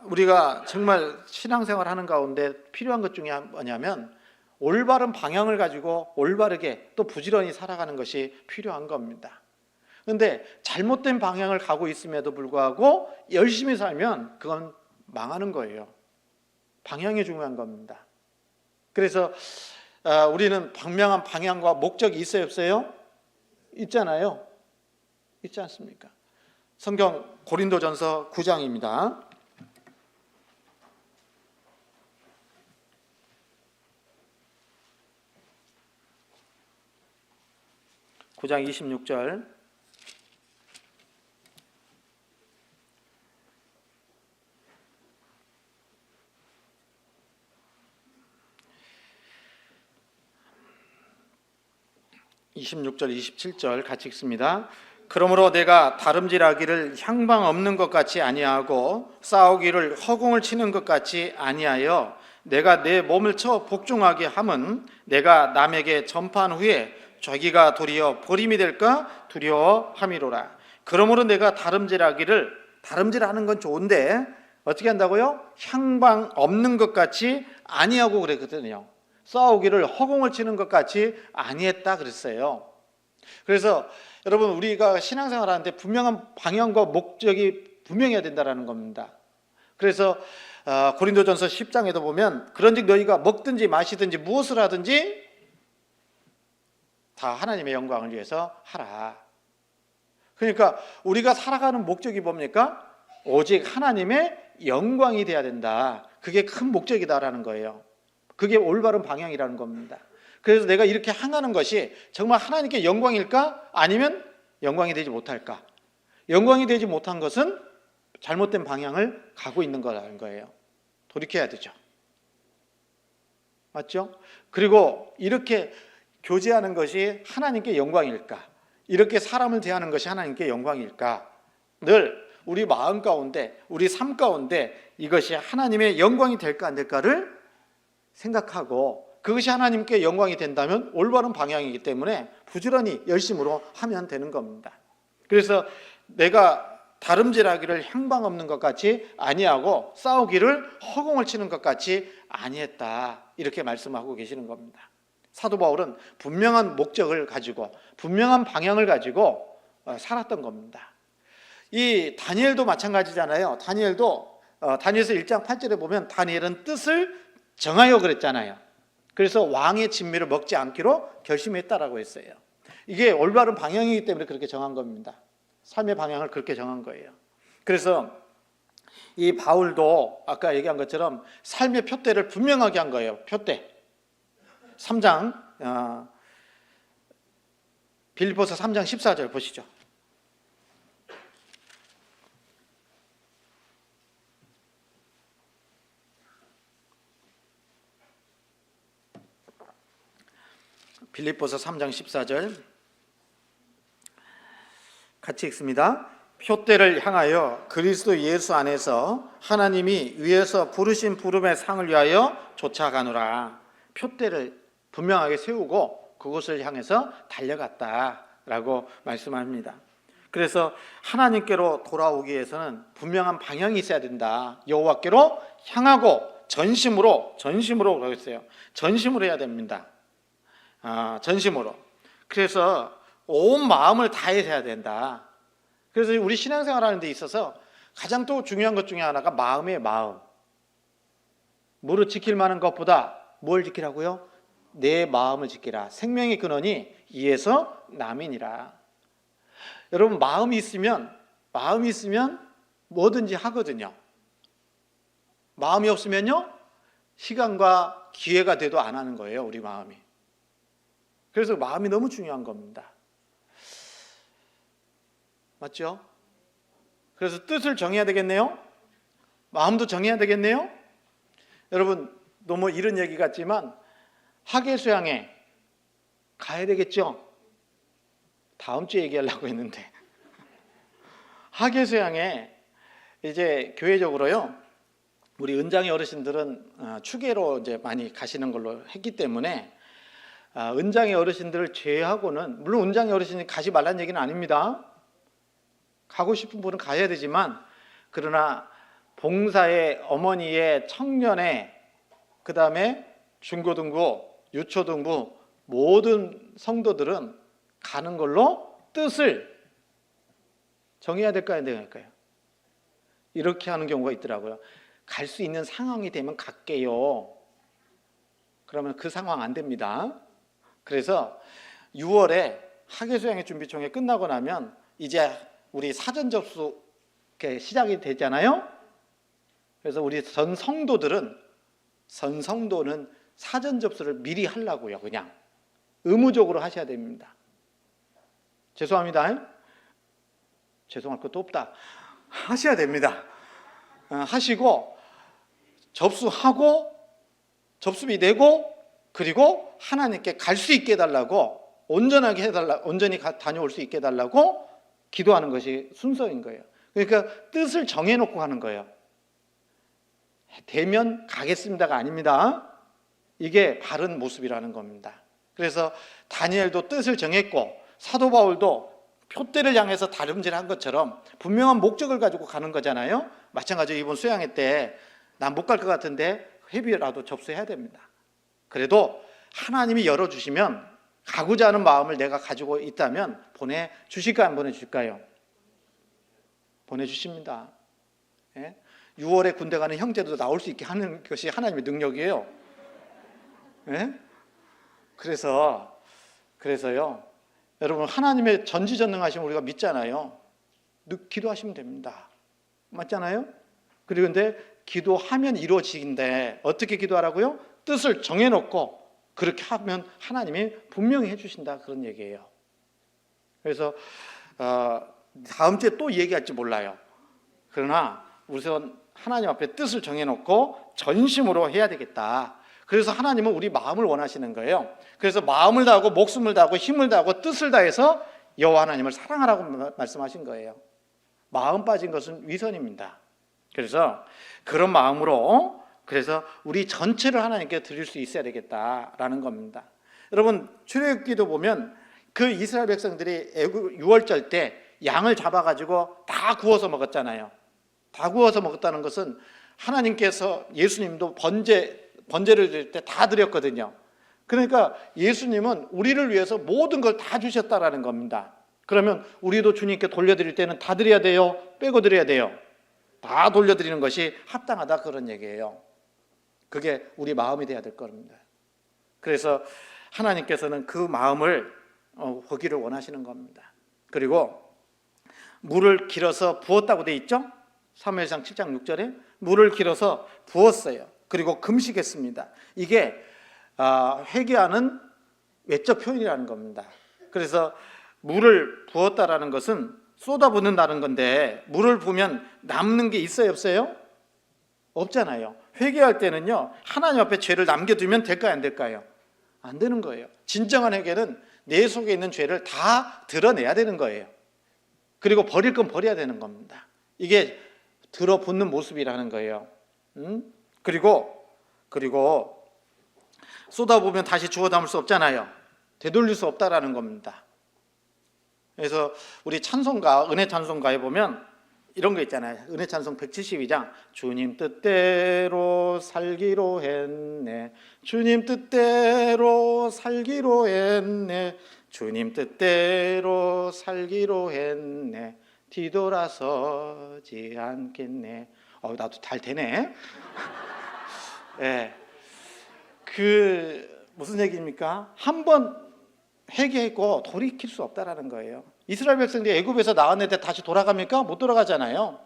우리가 정말 신앙생활 하는 가운데 필요한 것 중에 뭐냐면 올바른 방향을 가지고 올바르게 또 부지런히 살아가는 것이 필요한 겁니다. 그런데 잘못된 방향을 가고 있음에도 불구하고 열심히 살면 그건 망하는 거예요. 방향이 중요한 겁니다. 그래서 우리는 분명한 방향과 목적이 있어요, 없어요? 있잖아요. 있지 않습니까? 성경 고린도전서 9장입니다. 9장 26절. (26절) 27절 같이 읽습니다. 그러므로 내가 다름질하기를 향방 없는 것 같이 아니하고 싸우기를 허공을 치는 것 같이 아니하여 내가 내 몸을 쳐 복종하게 함은 내가 남에게 전파한 후에 자기가 도리어 버림이 될까 두려워함이로라. 그러므로 내가 다름질하는 건 좋은데 어떻게 한다고요? 향방 없는 것 같이 아니하고 그랬거든요. 싸우기를 허공을 치는 것 같이 아니했다 그랬어요. 그래서 여러분, 우리가 신앙생활 하는데 분명한 방향과 목적이 분명해야 된다는 겁니다. 그래서 고린도전서 10장에도 보면 그런즉 너희가 먹든지 마시든지 무엇을 하든지 다 하나님의 영광을 위해서 하라. 그러니까 우리가 살아가는 목적이 뭡니까? 오직 하나님의 영광이 돼야 된다. 그게 큰 목적이다라는 거예요. 그게 올바른 방향이라는 겁니다. 그래서 내가 이렇게 향하는 것이 정말 하나님께 영광일까? 아니면 영광이 되지 못할까? 영광이 되지 못한 것은 잘못된 방향을 가고 있는 거라는 거예요. 돌이켜야 되죠. 맞죠? 그리고 이렇게 교제하는 것이 하나님께 영광일까? 이렇게 사람을 대하는 것이 하나님께 영광일까? 늘 우리 마음 가운데, 우리 삶 가운데 이것이 하나님의 영광이 될까 안 될까를 생각하고, 그것이 하나님께 영광이 된다면 올바른 방향이기 때문에 부지런히 열심으로 하면 되는 겁니다. 그래서 내가 다름질하기를 향방 없는 것 같이 아니하고 싸우기를 허공을 치는 것 같이 아니했다, 이렇게 말씀하고 계시는 겁니다. 사도 바울은 분명한 목적을 가지고 분명한 방향을 가지고 살았던 겁니다. 이 다니엘도 마찬가지잖아요. 다니엘도 다니엘서 1장 8절에 보면 다니엘은 뜻을 정하여 그랬잖아요. 그래서 왕의 진미를 먹지 않기로 결심했다라고 했어요. 이게 올바른 방향이기 때문에 그렇게 정한 겁니다. 삶의 방향을 그렇게 정한 거예요. 그래서 이 바울도 아까 얘기한 것처럼 삶의 표대를 분명하게 한 거예요. 표대. 3장 빌립보서 3장 14절 보시죠. 빌립보서 3장 14절 같이 읽습니다. 표대를 향하여 그리스도 예수 안에서 하나님이 위에서 부르신 부름의 상을 위하여 쫓아가노라. 표대를 분명하게 세우고 그곳을 향해서 달려갔다라고 말씀합니다. 그래서 하나님께로 돌아오기 위해서는 분명한 방향이 있어야 된다. 여호와께로 향하고 전심으로 그러고 있어요. 전심으로 해야 됩니다. 전심으로. 그래서 온 마음을 다해서 해야 된다. 그래서 우리 신앙생활 하는 데 있어서 가장 또 중요한 것 중에 하나가 마음이에요. 마음. 무릇 지킬 만한 것보다 뭘 지키라고요? 내 마음을 지키라. 생명의 근원이 이에서 남이니라. 여러분, 마음이 있으면 뭐든지 하거든요. 마음이 없으면요, 시간과 기회가 돼도 안 하는 거예요, 우리 마음이. 그래서 마음이 너무 중요한 겁니다. 맞죠? 그래서 뜻을 정해야 되겠네요. 마음도 정해야 되겠네요. 여러분, 너무 이런 얘기 같지만 학예수양에 가야 되겠죠? 다음 주에 얘기하려고 했는데 학예수양에 이제 교회적으로요, 우리 은장의 어르신들은 추계로 이제 많이 가시는 걸로 했기 때문에 은장의 어르신들을 제외하고는, 물론 은장의 어르신이 가지 말라는 얘기는 아닙니다. 가고 싶은 분은 가야 되지만, 그러나 봉사의, 어머니의, 청년의, 그 다음에 중고등부, 유초등부 모든 성도들은 가는 걸로 뜻을 정해야 될까요? 안 될까요? 이렇게 하는 경우가 있더라고요. 갈 수 있는 상황이 되면 갈게요. 그러면 그 상황 안 됩니다. 그래서 6월에 학예수양회 준비총회 끝나고 나면 이제 우리 사전 접수 시작이 되잖아요. 그래서 우리 전 성도는 사전 접수를 미리 하려고요. 그냥 의무적으로 하셔야 됩니다. 죄송합니다. 죄송할 것도 없다. 하셔야 됩니다. 하시고 접수하고 접수비 내고 그리고 하나님께 갈 수 있게 해달라고 온전히 다녀올 수 있게 해달라고 기도하는 것이 순서인 거예요. 그러니까 뜻을 정해놓고 하는 거예요. 되면 가겠습니다가 아닙니다. 이게 바른 모습이라는 겁니다. 그래서 다니엘도 뜻을 정했고 사도 바울도 표대를 향해서 다름질한 것처럼 분명한 목적을 가지고 가는 거잖아요. 마찬가지로 이번 수양회 때 난 못 갈 것 같은데 회비라도 접수해야 됩니다. 그래도 하나님이 열어주시면 가고자 하는 마음을 내가 가지고 있다면 보내주실까요? 안 보내주실까요? 보내주십니다. 6월에 군대 가는 형제도 나올 수 있게 하는 것이 하나님의 능력이에요. 그래서요 여러분, 하나님의 전지전능하심을 우리가 믿잖아요. 기도하시면 됩니다. 맞잖아요? 그리고 근데 기도하면 이루어지는데 어떻게 기도하라고요? 뜻을 정해놓고 그렇게 하면 하나님이 분명히 해주신다, 그런 얘기예요. 그래서 다음 주에 또 얘기할지 몰라요. 그러나 우선 하나님 앞에 뜻을 정해놓고 전심으로 해야 되겠다. 그래서 하나님은 우리 마음을 원하시는 거예요. 그래서 마음을 다하고 목숨을 다하고 힘을 다하고 뜻을 다해서 여호와 하나님을 사랑하라고 말씀하신 거예요. 마음 빠진 것은 위선입니다. 그래서 그런 마음으로 그래서 우리 전체를 하나님께 드릴 수 있어야 되겠다라는 겁니다. 여러분, 출애굽기도 보면 그 이스라엘 백성들이 6월절 때 양을 잡아가지고 다 구워서 먹었잖아요. 다 구워서 먹었다는 것은 하나님께서 예수님도 번제를 드릴 때 다 드렸거든요. 그러니까 예수님은 우리를 위해서 모든 걸 다 주셨다라는 겁니다. 그러면 우리도 주님께 돌려드릴 때는 다 드려야 돼요? 빼고 드려야 돼요? 다 돌려드리는 것이 합당하다, 그런 얘기예요. 그게 우리 마음이 돼야 될 겁니다. 그래서 하나님께서는 그 마음을 보기를 원하시는 겁니다. 그리고 물을 길어서 부었다고 돼 있죠? 사무엘상 7장 6절에 물을 길어서 부었어요. 그리고 금식했습니다. 이게 회개하는 외적 표현이라는 겁니다. 그래서 물을 부었다라는 것은 쏟아붓는다는 건데, 물을 부으면 남는 게 있어요, 없어요? 없잖아요. 회개할 때는요, 하나님 앞에 죄를 남겨두면 될까요, 안 될까요? 안 되는 거예요. 진정한 회개는 내 속에 있는 죄를 다 드러내야 되는 거예요. 그리고 버릴 건 버려야 되는 겁니다. 이게 들어붙는 모습이라는 거예요. 그리고 쏟아부으면 다시 주워 담을 수 없잖아요. 되돌릴 수 없다라는 겁니다. 그래서 우리 찬송가, 은혜 찬송가에 보면 이런 거 있잖아요. 은혜 찬송 172장 주님 뜻대로 살기로 했네, 주님 뜻대로 살기로 했네, 주님 뜻대로 살기로 했네, 뒤돌아서지 않겠네. 나도 잘 되네. 네. 무슨 얘기입니까? 한번 회개했고 돌이킬 수 없다라는 거예요. 이스라엘 백성들이 애굽에서 나왔는데 다시 돌아갑니까? 못 돌아가잖아요.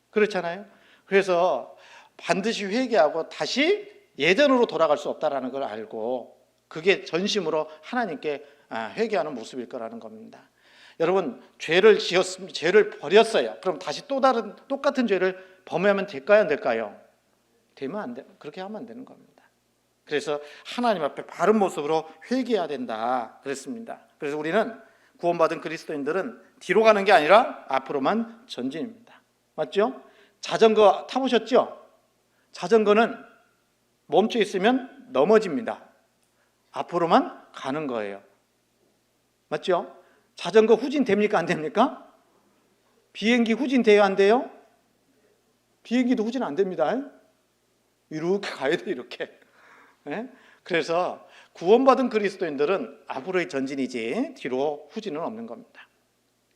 그렇잖아요. 그래서 반드시 회개하고 다시 예전으로 돌아갈 수 없다라는 걸 알고 그게 전심으로 하나님께 회개하는 모습일 거라는 겁니다. 여러분, 죄를 지었으면 죄를 버렸어요. 그럼 다시 또 다른 똑같은 죄를 범하면 될까요, 안 될까요? 되면 안 돼. 그렇게 하면 안 되는 겁니다. 그래서 하나님 앞에 바른 모습으로 회개해야 된다 그랬습니다. 그래서 우리는 구원받은 그리스도인들은 뒤로 가는 게 아니라 앞으로만 전진입니다. 맞죠? 자전거 타보셨죠? 자전거는 멈춰 있으면 넘어집니다. 앞으로만 가는 거예요. 맞죠? 자전거 후진 됩니까, 안 됩니까? 비행기 후진 돼요, 안 돼요? 비행기도 후진 안 됩니다. 이렇게 가야 돼, 이렇게. 그래서 구원받은 그리스도인들은 앞으로의 전진이지 뒤로 후진은 없는 겁니다.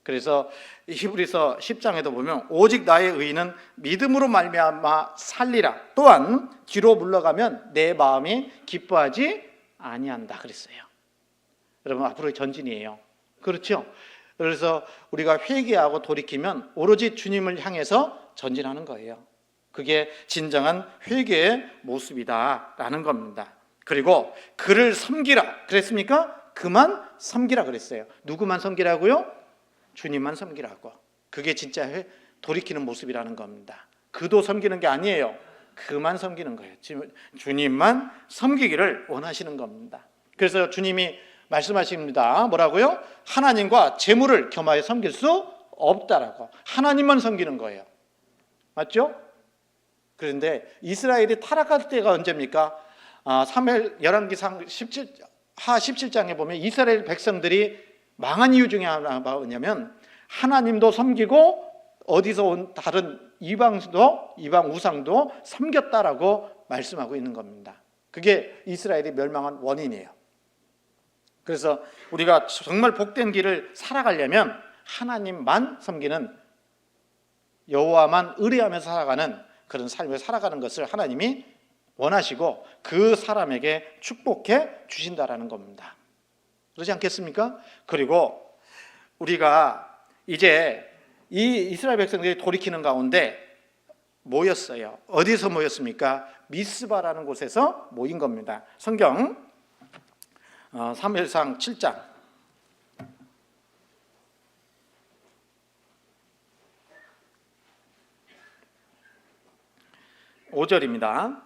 그래서 히브리서 10장에도 보면 오직 나의 의인은 믿음으로 말미암아 살리라. 또한 뒤로 물러가면 내 마음이 기뻐하지 아니한다 그랬어요. 여러분, 앞으로 전진이에요. 그렇죠? 그래서 우리가 회개하고 돌이키면 오로지 주님을 향해서 전진하는 거예요. 그게 진정한 회개의 모습이다라는 겁니다. 그리고 그를 섬기라 그랬습니까? 그만 섬기라 그랬어요. 누구만 섬기라고요? 주님만 섬기라고. 그게 진짜 돌이키는 모습이라는 겁니다. 그도 섬기는 게 아니에요. 그만 섬기는 거예요. 주님만 섬기기를 원하시는 겁니다. 그래서 주님이 말씀하십니다. 뭐라고요? 하나님과 재물을 겸하여 섬길 수 없다라고. 하나님만 섬기는 거예요. 맞죠? 그런데 이스라엘이 타락할 때가 언제입니까? 사무엘 열왕기상 17장에 보면 이스라엘 백성들이 망한 이유 중에 하나가 뭐냐면 하나님도 섬기고 어디서 온 다른 이방 우상도 섬겼다라고 말씀하고 있는 겁니다. 그게 이스라엘이 멸망한 원인이에요. 그래서 우리가 정말 복된 길을 살아가려면 하나님만 섬기는, 여호와만 의뢰하면서 살아가는 그런 삶을 살아가는 것을 하나님이 원하시고 그 사람에게 축복해 주신다라는 겁니다. 그렇지 않겠습니까? 그리고 우리가 이제 이 이스라엘 백성들이 돌이키는 가운데 모였어요. 어디서 모였습니까? 미스바라는 곳에서 모인 겁니다. 성경 사무엘상 7장 5절입니다.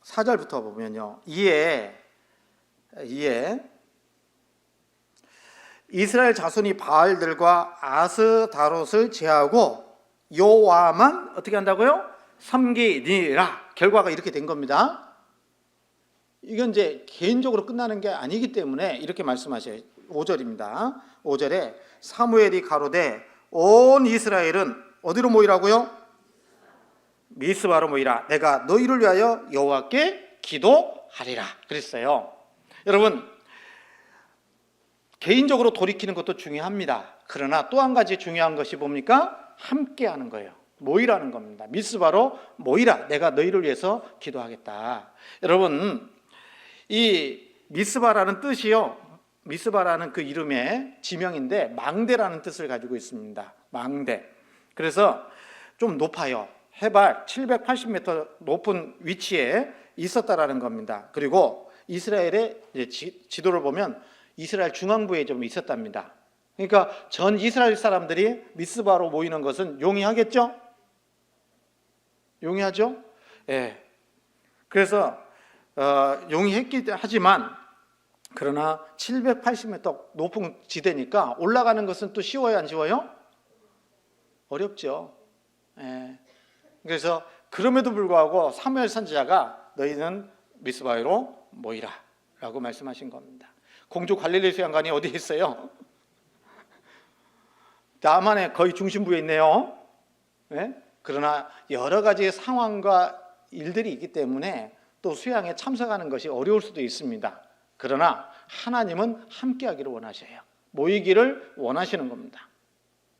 사절부터 보면요. 이에 이스라엘 자손이 바알들과 아스다롯을 제하고 여호와만 어떻게 한다고요? 섬기니라. 결과가 이렇게 된 겁니다. 이건 이제 개인적으로 끝나는 게 아니기 때문에 이렇게 말씀하셔요. 5절입니다. 5절에 사무엘이 가로되 온 이스라엘은 어디로 모이라고요? 미스바로 모이라. 내가 너희를 위하여 여호와께 기도하리라 그랬어요. 여러분, 개인적으로 돌이키는 것도 중요합니다. 그러나 또 한 가지 중요한 것이 뭡니까? 함께 하는 거예요. 모이라는 겁니다. 미스바로 모이라. 내가 너희를 위해서 기도하겠다. 여러분, 이 미스바라는 뜻이요, 미스바라는 그 이름의 지명인데 망대라는 뜻을 가지고 있습니다. 망대. 그래서 좀 높아요. 해발 780m 높은 위치에 있었다라는 겁니다. 그리고 이스라엘의 지도를 보면 이스라엘 중앙부에 좀 있었답니다. 그러니까 전 이스라엘 사람들이 미스바로 모이는 것은 용이하겠죠? 용이하죠? 예. 그래서 용이했기 하지만 그러나 780m 높은 지대니까 올라가는 것은 또 쉬워요, 안 쉬워요? 어렵죠. 예. 그래서 그럼에도 불구하고 사무엘 선지자가 너희는 미스바로 모이라 라고 말씀하신 겁니다. 공주 갈릴리 수양관이 어디에 있어요? 남한의 거의 중심부에 있네요. 네? 그러나 여러 가지 상황과 일들이 있기 때문에 또 수양에 참석하는 것이 어려울 수도 있습니다. 그러나 하나님은 함께하기를 원하셔요. 모이기를 원하시는 겁니다.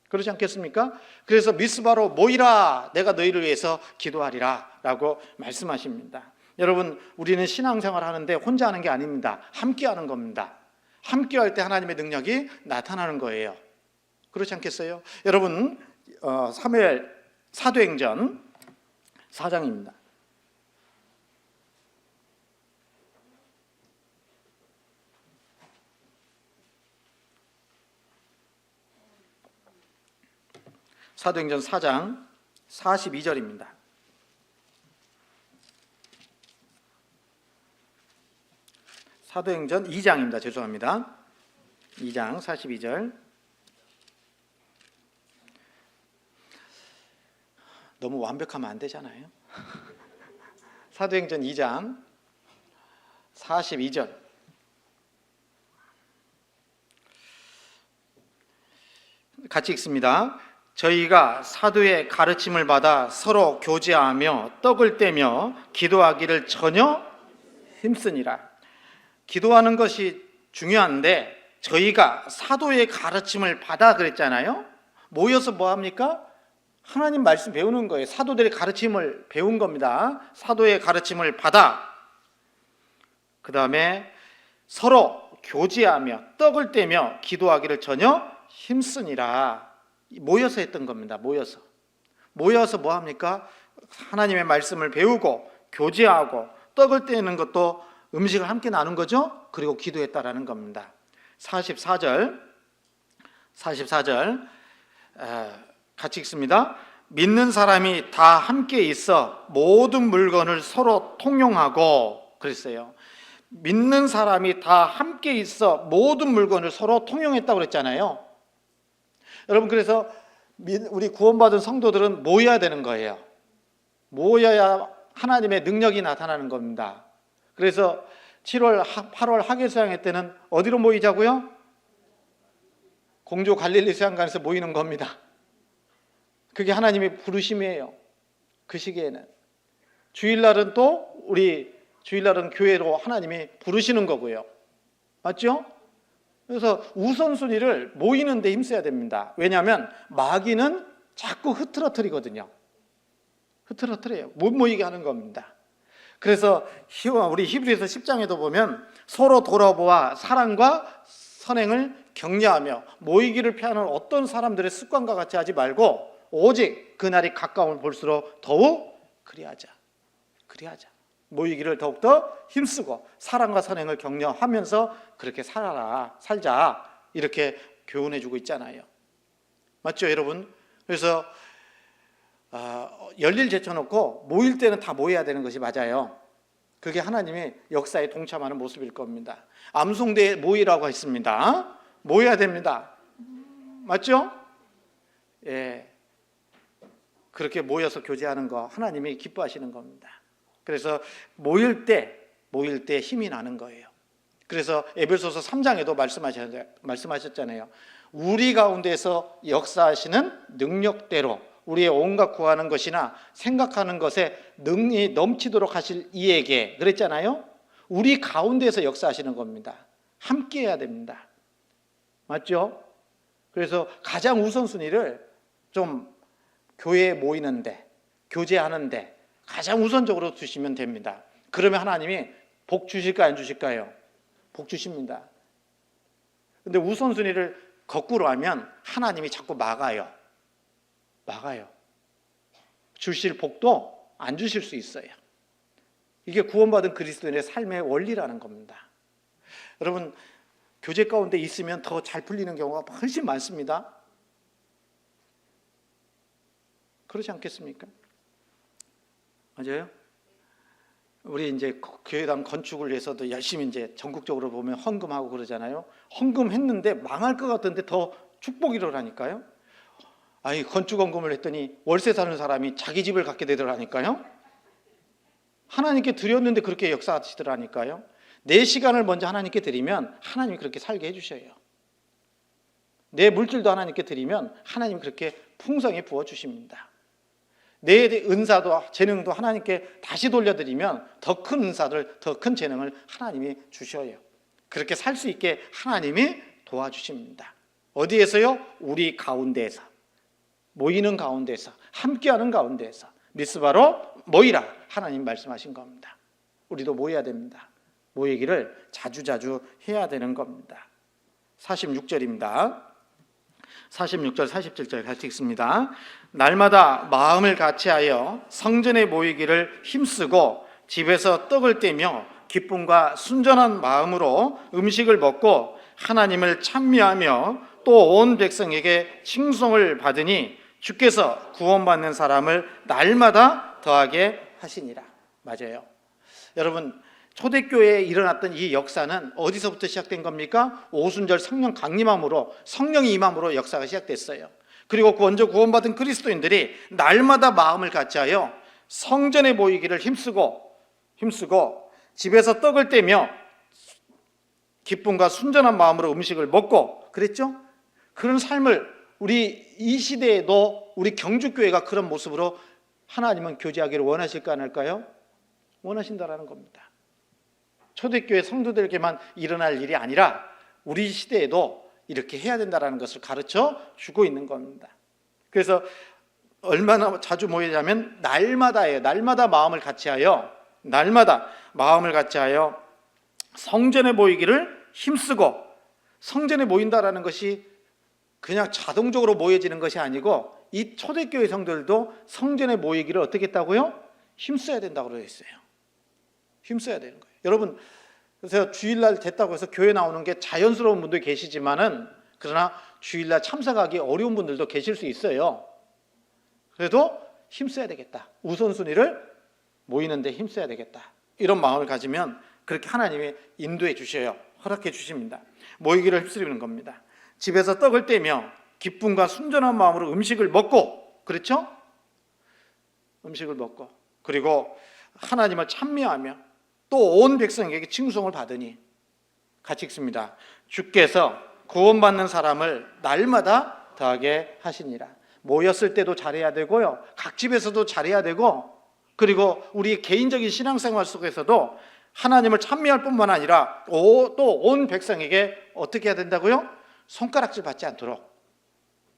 그렇지 않겠습니까? 그래서 미스바로 모이라. 내가 너희를 위해서 기도하리라 라고 말씀하십니다. 여러분, 우리는 신앙생활 하는데 혼자 하는 게 아닙니다. 함께 하는 겁니다. 함께 할 때 하나님의 능력이 나타나는 거예요. 그렇지 않겠어요? 여러분, 사무엘 사도행전 4장입니다. 사도행전 4장 42절입니다. 사도행전 2장입니다. 죄송합니다. 2장 42절. 너무 완벽하면 안 되잖아요. 사도행전 2장 42절. 같이 읽습니다. 저희가 사도의 가르침을 받아 서로 교제하며 떡을 떼며 기도하기를 전혀 힘쓰니라. 기도하는 것이 중요한데 저희가 사도의 가르침을 받아 그랬잖아요. 모여서 뭐 합니까? 하나님 말씀 배우는 거예요. 사도들의 가르침을 배운 겁니다. 사도의 가르침을 받아 그 다음에 서로 교제하며 떡을 떼며 기도하기를 전혀 힘쓰니라. 모여서 했던 겁니다. 모여서 뭐 합니까? 하나님의 말씀을 배우고 교제하고 떡을 떼는 것도 음식을 함께 나눈 거죠. 그리고 기도했다라는 겁니다. 44절 같이 읽습니다. 믿는 사람이 다 함께 있어 모든 물건을 서로 통용하고 그랬어요. 믿는 사람이 다 함께 있어 모든 물건을 서로 통용했다고 그랬잖아요. 여러분, 그래서 우리 구원받은 성도들은 모여야 되는 거예요. 모여야 하나님의 능력이 나타나는 겁니다. 그래서 7월, 8월 학예수양회 때는 어디로 모이자고요? 공주 갈릴리 수양관에서 모이는 겁니다. 그게 하나님의 부르심이에요. 그 시기에는 주일날은 주일날은 교회로 하나님이 부르시는 거고요. 맞죠? 그래서 우선순위를 모이는 데 힘써야 됩니다. 왜냐하면 마귀는 자꾸 흐트러뜨리거든요. 흐트러뜨려요. 못 모이게 하는 겁니다. 그래서 우리 히브리서 10장에도 보면 서로 돌아보아 사랑과 선행을 격려하며 모이기를 피하는 어떤 사람들의 습관과 같이 하지 말고 오직 그날이 가까움을 볼수록 더욱 그리하자. 모이기를 더욱더 힘쓰고 사랑과 선행을 격려하면서 그렇게 살자. 이렇게 교훈해 주고 있잖아요. 맞죠, 여러분? 그래서 열일 제쳐놓고 모일 때는 다 모여야 되는 것이 맞아요. 그게 하나님의 역사에 동참하는 모습일 겁니다. 암송대에 모이라고 했습니다. 모여야 됩니다. 맞죠? 예. 그렇게 모여서 교제하는 거 하나님이 기뻐하시는 겁니다. 그래서 모일 때 힘이 나는 거예요. 그래서 에베소서 3장에도 말씀하셨잖아요. 우리 가운데서 역사하시는 능력대로 우리의 온갖 구하는 것이나 생각하는 것에 능이 넘치도록 하실 이에게 그랬잖아요. 우리 가운데서 역사하시는 겁니다. 함께 해야 됩니다. 맞죠? 그래서 가장 우선순위를 좀 교회에 모이는데 교제하는데 가장 우선적으로 두시면 됩니다. 그러면 하나님이 복 주실까요, 안 주실까요? 복 주십니다. 근데 우선순위를 거꾸로 하면 하나님이 자꾸 막아요. 주실 복도 안 주실 수 있어요. 이게 구원받은 그리스도인의 삶의 원리라는 겁니다. 여러분, 교제 가운데 있으면 더 잘 풀리는 경우가 훨씬 많습니다. 그렇지 않겠습니까? 맞아요? 우리 이제 교회당 건축을 위해서도 열심히 이제 전국적으로 보면 헌금하고 그러잖아요. 헌금했는데 망할 것 같은데 더 축복이라니까요. 아니, 건축 헌금을 했더니 월세 사는 사람이 자기 집을 갖게 되더라니까요. 하나님께 드렸는데 그렇게 역사하시더라니까요. 내 시간을 먼저 하나님께 드리면 하나님이 그렇게 살게 해주셔요. 내 물질도 하나님께 드리면 하나님이 그렇게 풍성히 부어주십니다. 내 은사도 재능도 하나님께 다시 돌려드리면 더 큰 은사를, 더 큰 재능을 하나님이 주셔요. 그렇게 살 수 있게 하나님이 도와주십니다. 어디에서요? 우리 가운데에서, 모이는 가운데에서, 함께하는 가운데에서 미스바로 모이라 하나님 말씀하신 겁니다. 우리도 모여야 됩니다. 모이기를 자주자주 해야 되는 겁니다. 46절입니다. 46절, 47절 같이 읽습니다. 날마다 마음을 같이하여 성전에 모이기를 힘쓰고 집에서 떡을 떼며 기쁨과 순전한 마음으로 음식을 먹고 하나님을 찬미하며 또 온 백성에게 칭송을 받으니 주께서 구원받는 사람을 날마다 더하게 하시니라. 맞아요. 여러분, 초대교회에 일어났던 이 역사는 어디서부터 시작된 겁니까? 오순절 성령 강림함으로, 성령이 임함으로 역사가 시작됐어요. 그리고 먼저 구원받은 그리스도인들이 날마다 마음을 같이하여 성전에 모이기를 힘쓰고 집에서 떡을 떼며 기쁨과 순전한 마음으로 음식을 먹고 그랬죠? 그런 삶을 우리 이 시대에도 우리 경주교회가 그런 모습으로 하나님은 교제하기를 원하실까 안 할까요? 원하신다라는 겁니다. 초대교회 성도들에게만 일어날 일이 아니라 우리 시대에도 이렇게 해야 된다는 것을 가르쳐 주고 있는 겁니다. 그래서 얼마나 자주 모이냐면 날마다예요. 날마다 마음을 같이하여 성전에 모이기를 힘쓰고, 성전에 모인다라는 것이 그냥 자동적으로 모여지는 것이 아니고 이 초대교회 성도들도 성전에 모이기를 어떻게 했다고요? 힘써야 된다고 되어 있어요. 힘써야 되는 거예요. 여러분, 그래서 주일날 됐다고 해서 교회 나오는 게 자연스러운 분도 계시지만은, 그러나 주일날 참석하기 어려운 분들도 계실 수 있어요. 그래도 힘써야 되겠다. 우선순위를 모이는데 힘써야 되겠다. 이런 마음을 가지면 그렇게 하나님이 인도해 주셔요. 허락해 주십니다. 모이기를 힘쓰는 겁니다. 집에서 떡을 떼며 기쁨과 순전한 마음으로 음식을 먹고, 그렇죠? 음식을 먹고, 그리고 하나님을 찬미하며 또 온 백성에게 칭송을 받으니, 같이 읽습니다. 주께서 구원받는 사람을 날마다 더하게 하시니라. 모였을 때도 잘해야 되고요, 각 집에서도 잘해야 되고, 그리고 우리 개인적인 신앙생활 속에서도 하나님을 찬미할 뿐만 아니라 또 온 백성에게 어떻게 해야 된다고요? 손가락질 받지 않도록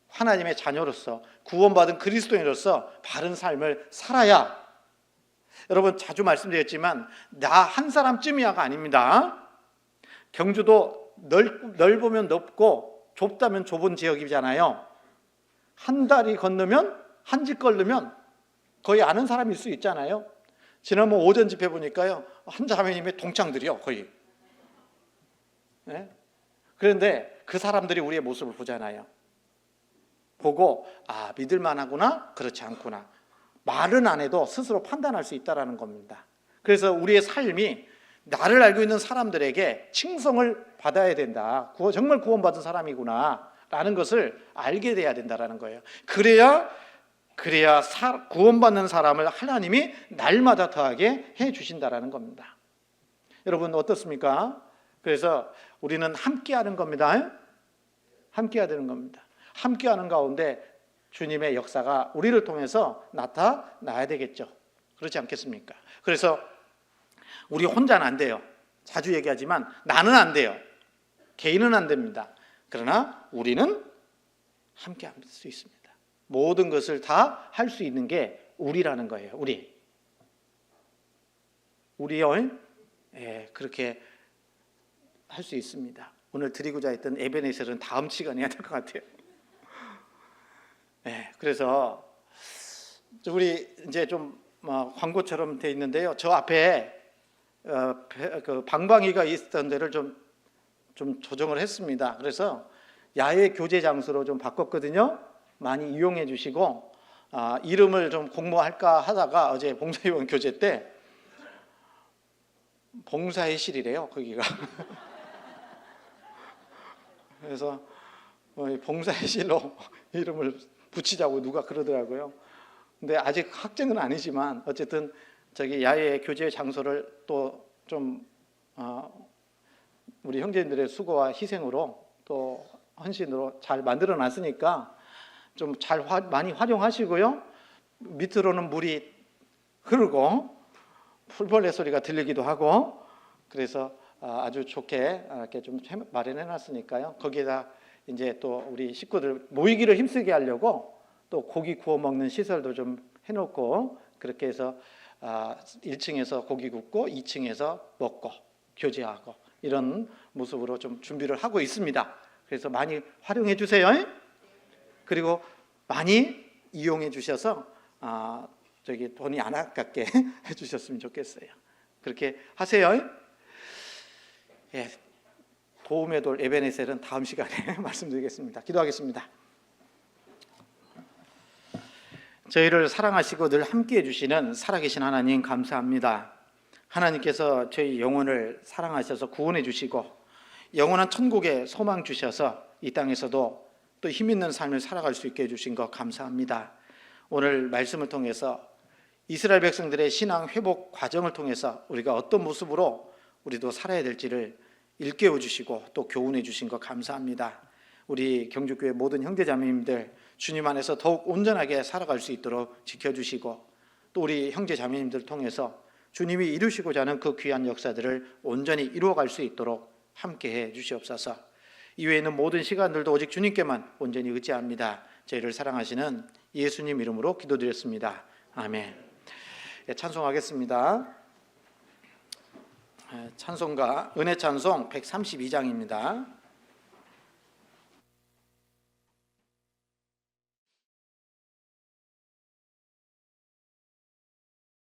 하나님의 자녀로서, 구원받은 그리스도인으로서 바른 삶을 살아야, 여러분 자주 말씀드렸지만 나 한 사람쯤이야가 아닙니다. 경주도 넓으면 넓고 좁다면 좁은 지역이잖아요. 한 다리 건너면, 한 집 걸으면 거의 아는 사람일 수 있잖아요. 지난번 오전 집회 보니까요, 한 자매님의 동창들이요, 거의. 네? 그런데 그 사람들이 우리의 모습을 보잖아요. 보고 믿을 만하구나, 그렇지 않구나. 말은 안 해도 스스로 판단할 수 있다는 겁니다. 그래서 우리의 삶이 나를 알고 있는 사람들에게 칭송을 받아야 된다. 정말 구원받은 사람이구나 라는 것을 알게 돼야 된다는 거예요. 그래야 구원받는 사람을 하나님이 날마다 더하게 해 주신다는 겁니다. 여러분 어떻습니까? 그래서 우리는 함께하는 겁니다. 함께하는 겁니다. 함께하는 가운데 주님의 역사가 우리를 통해서 나타나야 되겠죠. 그렇지 않겠습니까? 그래서 우리 혼자는 안 돼요. 자주 얘기하지만 나는 안 돼요. 개인은 안 됩니다. 그러나 우리는 함께할 수 있습니다. 모든 것을 다 할 수 있는 게 우리라는 거예요. 우리요. 그렇게 할 수 있습니다. 오늘 드리고자 했던 에베네셀은 다음 시간에 해야 될 것 같아요. 그래서 우리 이제 좀 광고처럼 돼 있는데요. 저 앞에 그 방방이가 있었던 데를 좀 조정을 했습니다. 그래서 야외 교제 장소로 좀 바꿨거든요. 많이 이용해 주시고, 이름을 좀 공모할까 하다가 어제 봉사위원 교제 때 봉사의 실이래요, 거기가. 그래서 봉사의 실로 이름을 붙이자고 누가 그러더라고요. 근데 아직 확정은 아니지만 어쨌든 저기 야외 교제 장소를 또 좀 우리 형제님들의 수고와 희생으로 또 헌신으로 잘 만들어 놨으니까 좀 많이 활용하시고요. 밑으로는 물이 흐르고 풀벌레 소리가 들리기도 하고, 그래서 아주 좋게 이렇게 좀 마련해 놨으니까요. 거기에다 이제 또 우리 식구들 모이기를 힘쓰게 하려고 또 고기 구워 먹는 시설도 좀 해놓고, 그렇게 해서 1층에서 고기 굽고 2층에서 먹고 교제하고 이런 모습으로 좀 준비를 하고 있습니다. 그래서 많이 활용해 주세요. 그리고 많이 이용해 주셔서 저기 돈이 안 아깝게 해주셨으면 좋겠어요. 그렇게 하세요. 도움의 돌 에베네셀은 다음 시간에 말씀드리겠습니다. 기도하겠습니다. 저희를 사랑하시고 늘 함께해 주시는 살아계신 하나님 감사합니다. 하나님께서 저희 영혼을 사랑하셔서 구원해 주시고 영원한 천국에 소망 주셔서 이 땅에서도 또 힘있는 삶을 살아갈 수 있게 해주신 것 감사합니다. 오늘 말씀을 통해서 이스라엘 백성들의 신앙 회복 과정을 통해서 우리가 어떤 모습으로 우리도 살아야 될지를 일깨워 주시고 또 교훈해 주신 것 감사합니다. 우리 경주교회 모든 형제자매님들 주님 안에서 더욱 온전하게 살아갈 수 있도록 지켜주시고, 또 우리 형제자매님들 통해서 주님이 이루시고자 하는 그 귀한 역사들을 온전히 이루어갈 수 있도록 함께해 주시옵소서. 이외에는 모든 시간들도 오직 주님께만 온전히 의지합니다. 저희를 사랑하시는 예수님 이름으로 기도드렸습니다. 아멘. 찬송하겠습니다. 찬송가 은혜 찬송 132장입니다.